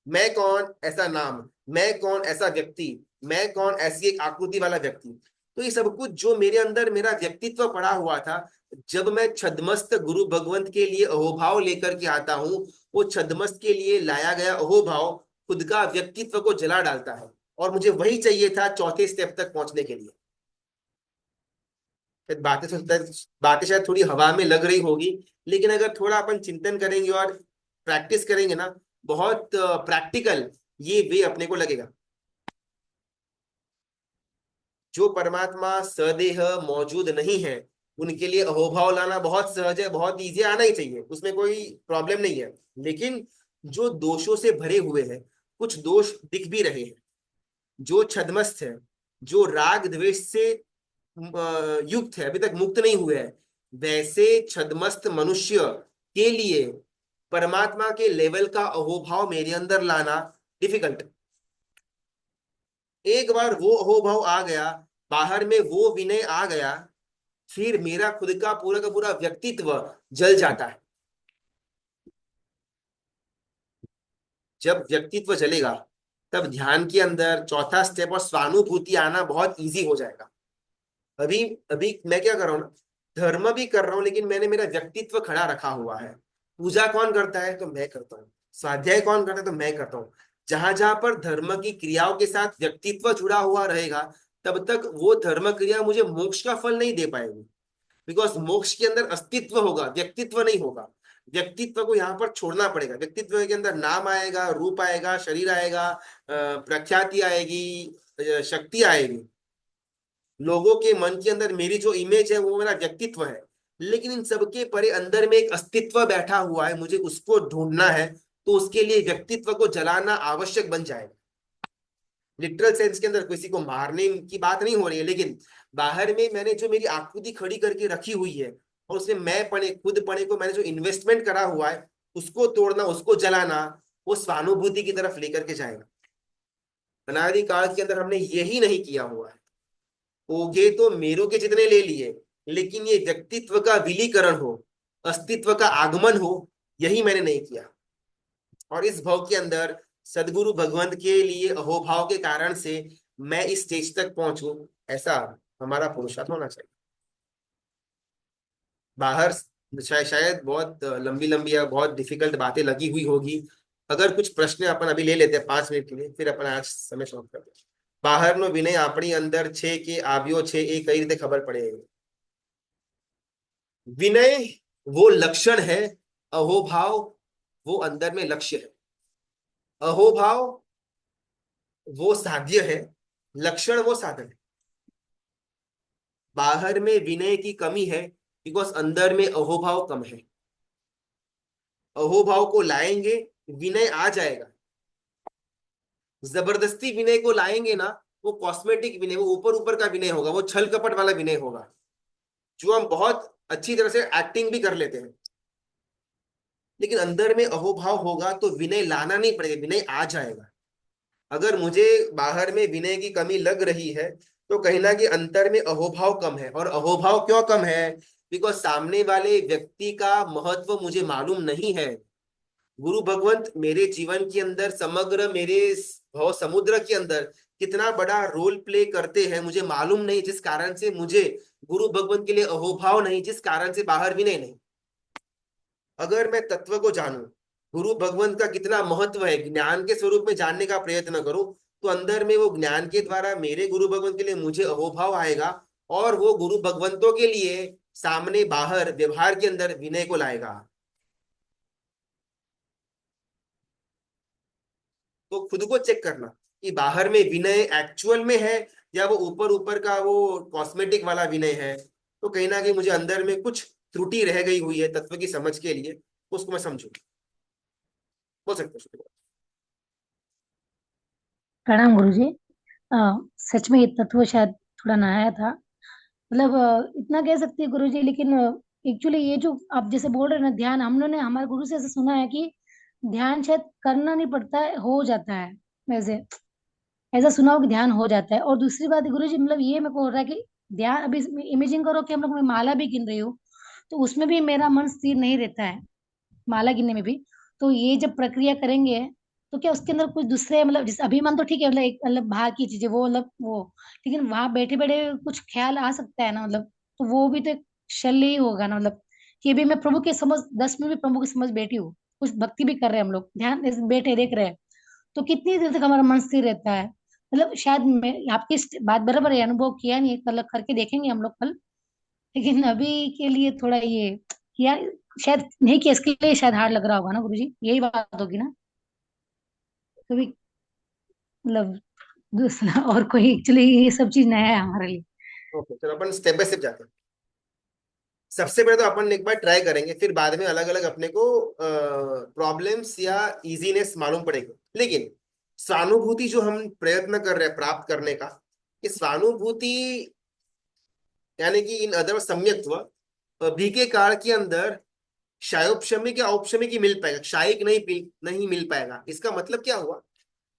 मैं कौन ऐसा नाम, मैं कौन ऐसा व्यक्ति, मैं कौन ऐसी एक आकृति वाला व्यक्ति। तो ये सब कुछ जो मेरे अंदर मेरा व्यक्तित्व पड़ा हुआ था, जब मैं छद्मस्त गुरु भगवंत के लिए अहोभाव लेकर के आता हूं, वो छद्मस्त के लिए लाया गया अहोभाव खुद का व्यक्तित्व को जला डालता है। और मुझे वही चाहिए था चौथे स्टेप तक पहुंचने के लिए। शायद बातें शायद थोड़ी हवा में लग रही होगी, लेकिन अगर थोड़ा अपन चिंतन करेंगे और प्रैक्टिस करेंगे ना, बहुत प्रैक्टिकल ये वे अपने को लगेगा। जो परमात्मा सदेह मौजूद नहीं है, उनके लिए अहोभाव लाना बहुत सहज है, बहुत इजी, आना ही चाहिए, उसमें कोई प्रॉब्लम नहीं है। लेकिन जो दोषों से भरे हुए हैं, कुछ दोष दिख भी रहे हैं, जो छद्मस्त है, जो राग द्वेष से युक्त है, अभी तक मुक्त नहीं हुए हैं, वैसे छद्मस्त मनुष्य के लिए परमात्मा के लेवल का अहोभाव मेरे अंदर लाना डिफिकल्ट। एक बार वो अहोभाव आ गया, बाहर में वो विनय आ गया, फिर मेरा खुद का पूरा व्यक्तित्व जल जाता है। जब व्यक्तित्व जलेगा, तब ध्यान के अंदर चौथा स्टेप और स्वानुभूति आना बहुत इजी हो जाएगा। अभी अभी मैं क्या कर रहा हूँ ना, धर्म भी कर रहा हूँ, लेकिन मैंने मेरा व्यक्तित्व खड़ा रखा हुआ है। पूजा कौन करता है? तो मैं करता हूँ। स्वाध्याय कौन करता है? तो मैं करता हूँ। जहां जहां पर धर्म की क्रियाओं के साथ व्यक्तित्व जुड़ा हुआ रहेगा, तब तक वो धर्म क्रिया मुझे मोक्ष का फल नहीं दे पाएगी। बिकॉज मोक्ष के अंदर अस्तित्व होगा, व्यक्तित्व नहीं होगा। व्यक्तित्व को यहाँ पर छोड़ना पड़ेगा। व्यक्तित्व के अंदर नाम आएगा, रूप आएगा, शरीर आएगा, प्रख्याति आएगी, शक्ति आएगी। लोगों के मन के अंदर मेरी जो इमेज है वो मेरा व्यक्तित्व है। लेकिन इन सबके परे अंदर में एक अस्तित्व बैठा हुआ है, मुझे उसको ढूंढना है। तो उसके लिए व्यक्तित्व को जलाना आवश्यक बन जाएगा। लिटरल सेंस के अंदर किसी को मारने की बात नहीं हो रही है, लेकिन बाहर में मैंने जो मेरी आकृति खड़ी करके रखी हुई है, और उसमें मैं पने खुद पने को मैंने जो इन्वेस्टमेंट करा हुआ है, उसको तोड़ना, उसको जलाना, वो स्वानुभूति की तरफ लेकर के जाएगा। अनादि काल के अंदर हमने यही नहीं किया हुआ है। ओगे तो मेरू के जितने ले लिए, लेकिन ये व्यक्तित्व का विलीकरण हो, अस्तित्व का आगमन हो, यही मैंने नहीं किया। और इस भाव के अंदर सदगुरु भगवंत के लिए अहोभाव के कारण से मैं इस स्टेज तक पहुंचूं, ऐसा हमारा पुरुषार्थ होना चाहिए। बाहर शायद बहुत लंबी लंबी या बहुत डिफिकल्ट बातें लगी हुई होगी। अगर कुछ प्रश्न अपन अभी ले लेते हैं 5 मिनट के लिए, फिर अपन आज समय समाप्त करते हैं। બહાર નો વિનય આપણી અંદર છે કે આવ્યો છે એ કઈ રીતે ખબર પડે? विनय वो लक्षण है, अहोभाव वो अंदर में लक्ष्य है। अहोभाव वो साध्य है, लक्षण वो साधन है। बाहर में विनय की कमी है, बिकॉज अंदर में अहोभाव कम है। अहोभाव को लाएंगे, विनय आ जाएगा। जबरदस्ती विनय को लाएंगे ना, वो कॉस्मेटिक विनय, वो ऊपर ऊपर का विनय होगा, वो छल कपट वाला विनय होगा, जो हम बहुत अच्छी तरह से एक्टिंग भी कर लेते हैं। लेकिन अंदर में अहोभाव होगा तो विनय लाना नहीं पड़ेगा, विनय आ जाएगा। अगर मुझे बाहर में विनय की कमी लग रही है, तो कहीं ना कहीं अंतर में अहोभाव कम है। और अहोभाव क्यों कम है? बिकॉज सामने वाले व्यक्ति का महत्व मुझे मालूम नहीं है। गुरु भगवंत मेरे जीवन के अंदर, समग्र मेरे भव समुद्र के अंदर कितना बड़ा रोल प्ले करते हैं मुझे मालूम नहीं, जिस कारण से मुझे गुरु भगवंत के लिए अहोभाव नहीं, जिस कारण से बाहर विनय नहीं। अगर मैं तत्व को जानूं, गुरु भगवंत का कितना महत्व है, ज्ञान के स्वरूप में जानने का प्रयत्न करूं, तो अंदर में वो ज्ञान के द्वारा मेरे गुरु भगवंत के लिए मुझे अहोभाव आएगा, और वो गुरु भगवंतों के लिए सामने बाहर व्यवहार के अंदर विनय को लाएगा। तो खुद को चेक करना कि बाहर में विनय एक्चुअल में है, या वो ऊपर ऊपर का वो कॉस्मेटिक वाला विनय है। तो कहीं ना कहीं मुझे अंदर में कुछ त्रुटि रह गई हुई है तत्व की समझ के लिए, उसको मैं समझू। हो सकता है। प्रणाम गुरुजी। अ, सच में ये तत्व शायद थोड़ा नया था। मतलब इतना कह सकती है गुरुजी, लेकिन एक्चुअली ये जो आप जैसे बोल रहे हैं ना, ध्यान हम लोगों ने हमारे गुरु से ऐसा सुना है कि ध्यान शायद करना नहीं पड़ता है, हो जाता है। वैसे ऐसा सुना हो कि ध्यान हो जाता है। और दूसरी बात गुरुजी, मतलब ये मेरे को हो रहा है कि ध्यान अभी इमेजिन करो कि हम लोग मैं माला भी गिन रही हूँ, तो उसमें भी मेरा मन स्थिर नहीं रहता है, माला गिनने में भी। तो ये जब प्रक्रिया करेंगे तो क्या उसके अंदर कुछ दूसरे, मतलब जैसे अभिमान तो ठीक है, मतलब एक मतलब बाहर की चीजें वो मतलब वो, लेकिन वहां बैठे बैठे कुछ ख्याल आ सकता है ना, मतलब तो वो भी तो एक शल्य ही होगा ना, मतलब कि अभी मैं प्रभु के समझ 10 मिनट भी प्रभु की समझ बैठी हूँ, कुछ भक्ति भी कर रहे हैं हम लोग, ध्यान ऐसे बैठे देख रहे हैं, तो कितनी देर तक हमारा मन स्थिर रहता है। मतलब शायद मैं आपकी बात बराबर है, अनुभव किया नहीं, कल करके देखेंगे हम लोग कल। लेकिन अभी के लिए थोड़ा ये किया, शायद नहीं किया, इसके लिए शायद हार्ड लग रहा होगा ना गुरुजी, यही बात होगी ना। कभी मतलब दूसरा और कोई, एक्चुअली ये सब चीज नया है हमारे लिए। ओके, चलो अपन स्टेप बाय स्टेप जाते हैं। सबसे पहले तो अपन एक बार ट्राई करेंगे, फिर बाद में अलग अलग अपने को प्रॉब्लम्स या इजीनेस मालूम पड़ेगा। लेकिन स्वानुभूति जो हम प्रयत्न कर रहे हैं प्राप्त करने का, ये स्वानुभूति यानी कि इन अदर सम्यक्त्व अभी के काल के अंदर क्षायोपशमिक या औपशमिक ही मिल पाएगा, क्षायिक नहीं मिल पाएगा। इसका मतलब क्या हुआ?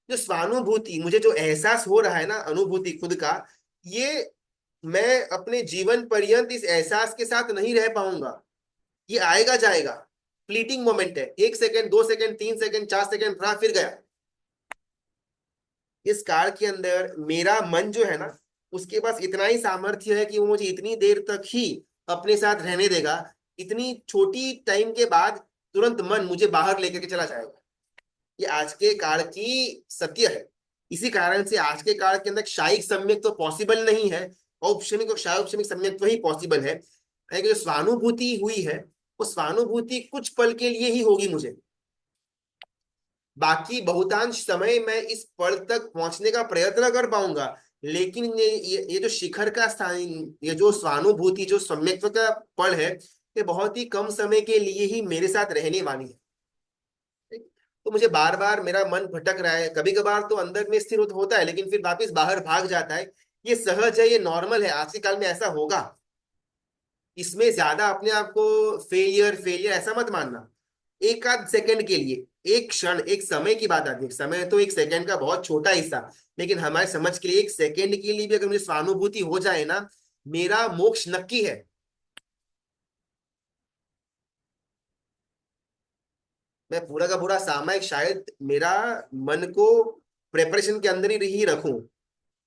जो स्वानुभूति, मुझे जो एहसास हो रहा है ना, अनुभूति खुद का, ये मैं अपने जीवन पर्यंत इस एहसास के साथ नहीं रह पाऊंगा। ये आएगा जाएगा, फ्लीटिंग मोमेंट है, 1 सेकंड, 2 सेकंड, 3 सेकंड, 4 सेकंड रहा फिर गया। इस काल के अंदर मेरा मन जो है ना, उसके पास इतना ही सामर्थ्य है कि वो मुझे इतनी देर तक ही अपने साथ रहने देगा। इतनी छोटी टाइम के बाद तुरंत मन मुझे बाहर लेकर के चला जाएगा। ये आज के काल की सत्य है। इसी कारण से आज के काल के अंदर क्षायिक सम्यक तो पॉसिबल नहीं है, औपशमिक और क्षायोपशमिक सम्यक तो ही पॉसिबल है। लेकिन जो स्वानुभूति हुई है, वो स्वानुभूति कुछ पल के लिए ही होगी मुझे। बाकी बहुतांश समय मैं इस पल तक पहुंचने का प्रयत्न कर पाऊंगा। लेकिन ये जो शिखर का स्थान, ये जो स्वानुभूति, जो सम्यक्त्व का पल है, ये बहुत ही कम समय के लिए ही मेरे साथ रहने वाली है। तो मुझे बार बार मेरा मन भटक रहा है, कभी कभार तो अंदर में स्थिर होता है लेकिन फिर वापस बाहर भाग जाता है। ये सहज है, ये नॉर्मल है, आज के काल में ऐसा होगा। इसमें ज्यादा अपने आप को फेलियर फेलियर ऐसा मत मानना। एक आध सेकंड के लिए, एक क्षण, एक समय की बात आती है, समय तो एक सेकंड का बहुत छोटा हिस्सा, लेकिन हमारे समझ के लिए एक सेकंड के लिए भी अगर मुझे सहानुभूति हो जाए ना, मेरा मोक्ष नक्की है। मैं पूरा का पूरा सामयिक शायद मेरा मन को प्रेपरेशन के अंदर ही रखूं,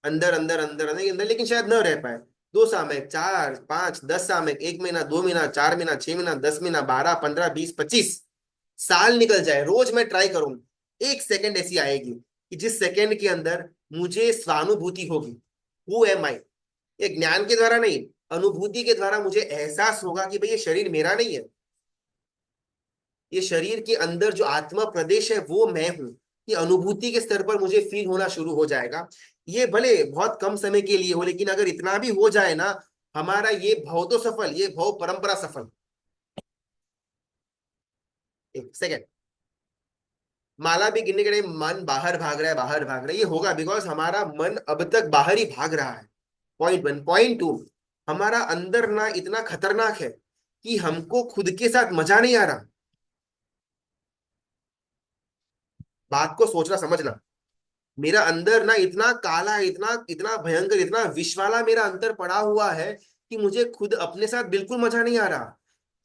अंदर अंदर अंदर अंदर अंदर, लेकिन शायद न रह पाए। 2 सामयिक, 4, 5, 10 सामयिक, 1 महीना, 2 महीना, 4 महीना, 6 महीना, 10 महीना, 12, 15, 20, 25 साल निकल जाए, रोज मैं ट्राई करूं। एक सेकंड ऐसी आएगी कि जिस सेकंड के अंदर मुझे स्वानुभूति होगी। हु एम आई? ये ज्ञान के द्वारा नहीं, अनुभूति के द्वारा मुझे एहसास होगा कि भाई ये शरीर मेरा नहीं है। ये शरीर के अंदर जो आत्मा प्रदेश है वो मैं हूं। ये अनुभूति के स्तर पर मुझे फील होना शुरू हो जाएगा। ये भले बहुत कम समय के लिए हो, लेकिन अगर इतना भी हो जाए ना, हमारा ये भव तो सफल, ये भव परंपरा सफल। एक सेकेंड, माला भी गिनने के टाइम मन बाहर भाग रहा है, बाहर भाग रहा है, ये होगा बिकॉज हमारा मन अब तक बाहर ही भाग रहा है। Point one. पॉइंट टू, हमारा अंदर ना इतना खतरनाक है कि हमको खुद के साथ मजा नहीं आ रहा। बात को सोचना समझना, मेरा अंदर ना इतना काला, इतना इतना भयंकर, इतना विष वाला मेरा अंदर पड़ा हुआ है कि मुझे खुद अपने साथ बिल्कुल मजा नहीं आ रहा।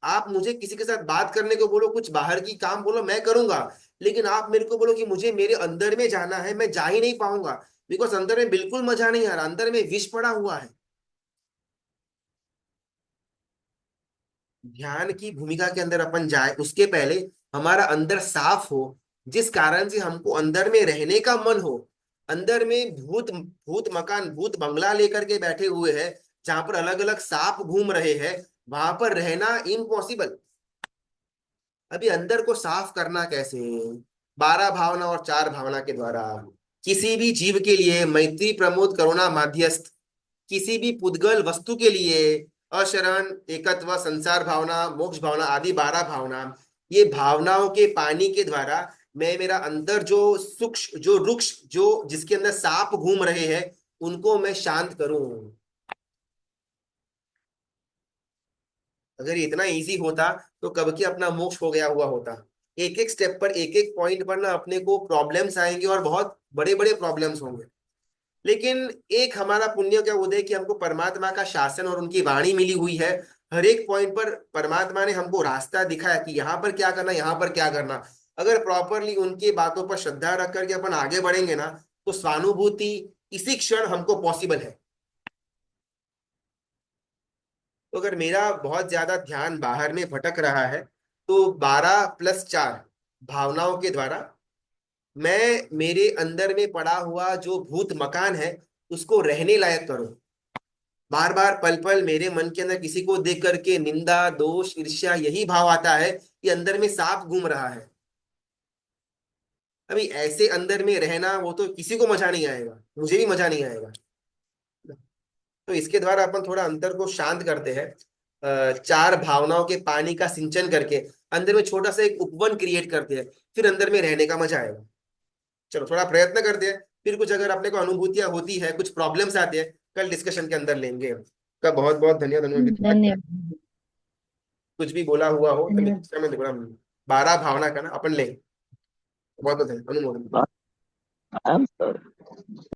आप मुझे किसी के साथ बात करने को बोलो, कुछ बाहर की काम बोलो, मैं करूंगा। लेकिन आप मेरे को बोलो कि मुझे मेरे अंदर में जाना है, मैं जा ही नहीं पाऊंगा। बिकॉज अंदर में बिल्कुल मजा नहीं आ रहा, अंदर में विष पड़ा हुआ है। ध्यान की भूमिका के अंदर अपन जाए उसके पहले हमारा अंदर साफ हो, जिस कारण से हमको अंदर में रहने का मन हो। अंदर में भूत भूत मकान भूत बंगला लेकर के बैठे हुए हैं, जहां पर अलग अलग सांप घूम रहे हैं, वहां पर रहना इम्पॉसिबल। अभी अंदर को साफ करना कैसे? 12 भावना और 4 भावना के द्वारा। किसी भी जीव के लिए मैत्री प्रमोद करुणा माध्यस्थ, किसी भी पुद्गल वस्तु के लिए अशरण एकत्व संसार भावना मोक्ष भावना आदि 12 भावना। ये भावनाओं के पानी के द्वारा मैं मेरा अंदर जो सूक्ष्म जो रुक्ष जो जिसके अंदर सांप घूम रहे हैं उनको मैं शांत करूं। अगर ये इतना इजी होता तो कब की अपना मोक्ष हो गया हुआ होता। एक एक स्टेप पर एक एक पॉइंट पर ना अपने को प्रॉब्लम्स आएंगे और बहुत बड़े बड़े प्रॉब्लम्स होंगे। लेकिन एक हमारा पुण्य क्या उदय कि हमको परमात्मा का शासन और उनकी वाणी मिली हुई है। हर एक पॉइंट पर परमात्मा ने हमको रास्ता दिखाया कि यहाँ पर क्या करना, यहाँ पर क्या करना। अगर प्रॉपरली उनकी बातों पर श्रद्धा रख करके अपन आगे बढ़ेंगे ना, तो स्वानुभूति इसी क्षण हमको पॉसिबल है। तो अगर मेरा बहुत ज्यादा ध्यान बाहर में भटक रहा है, तो 12+4 भावनाओं के द्वारा मैं मेरे अंदर में पड़ा हुआ जो भूत मकान है उसको रहने लायक करूं। बार बार पल पल मेरे मन के अंदर किसी को देख करके निंदा दोष ईर्ष्या यही भाव आता है कि अंदर में सांप घूम रहा है। अभी ऐसे अंदर में रहना वो तो किसी को मजा नहीं आएगा, मुझे भी मजा नहीं आएगा। तो इसके द्वारा अपन थोड़ा अंतर को शांत करते हैं। 4 भावनाओं के पानी का सिंचन करके अंदर में छोटा सा एक उपवन क्रिएट करते हैं, फिर अंदर में रहने का मजा आएगा। चलो थोड़ा प्रयत्न करते हैं, फिर कुछ अगर अपने को अनुभूतियां होती है कुछ प्रॉब्लम्स आते हैं कल डिस्कशन के अंदर लेंगे। का बहुत बहुत धन्यवाद धन्यवाद। धन्यवाद। कुछ भी बोला हुआ हो तो धन्यवाद। नेक्स्ट टाइम में थोड़ा 12 भावना का ना अपन लेंगे। बहुत बहुत अनुमोदन। I'm sorry.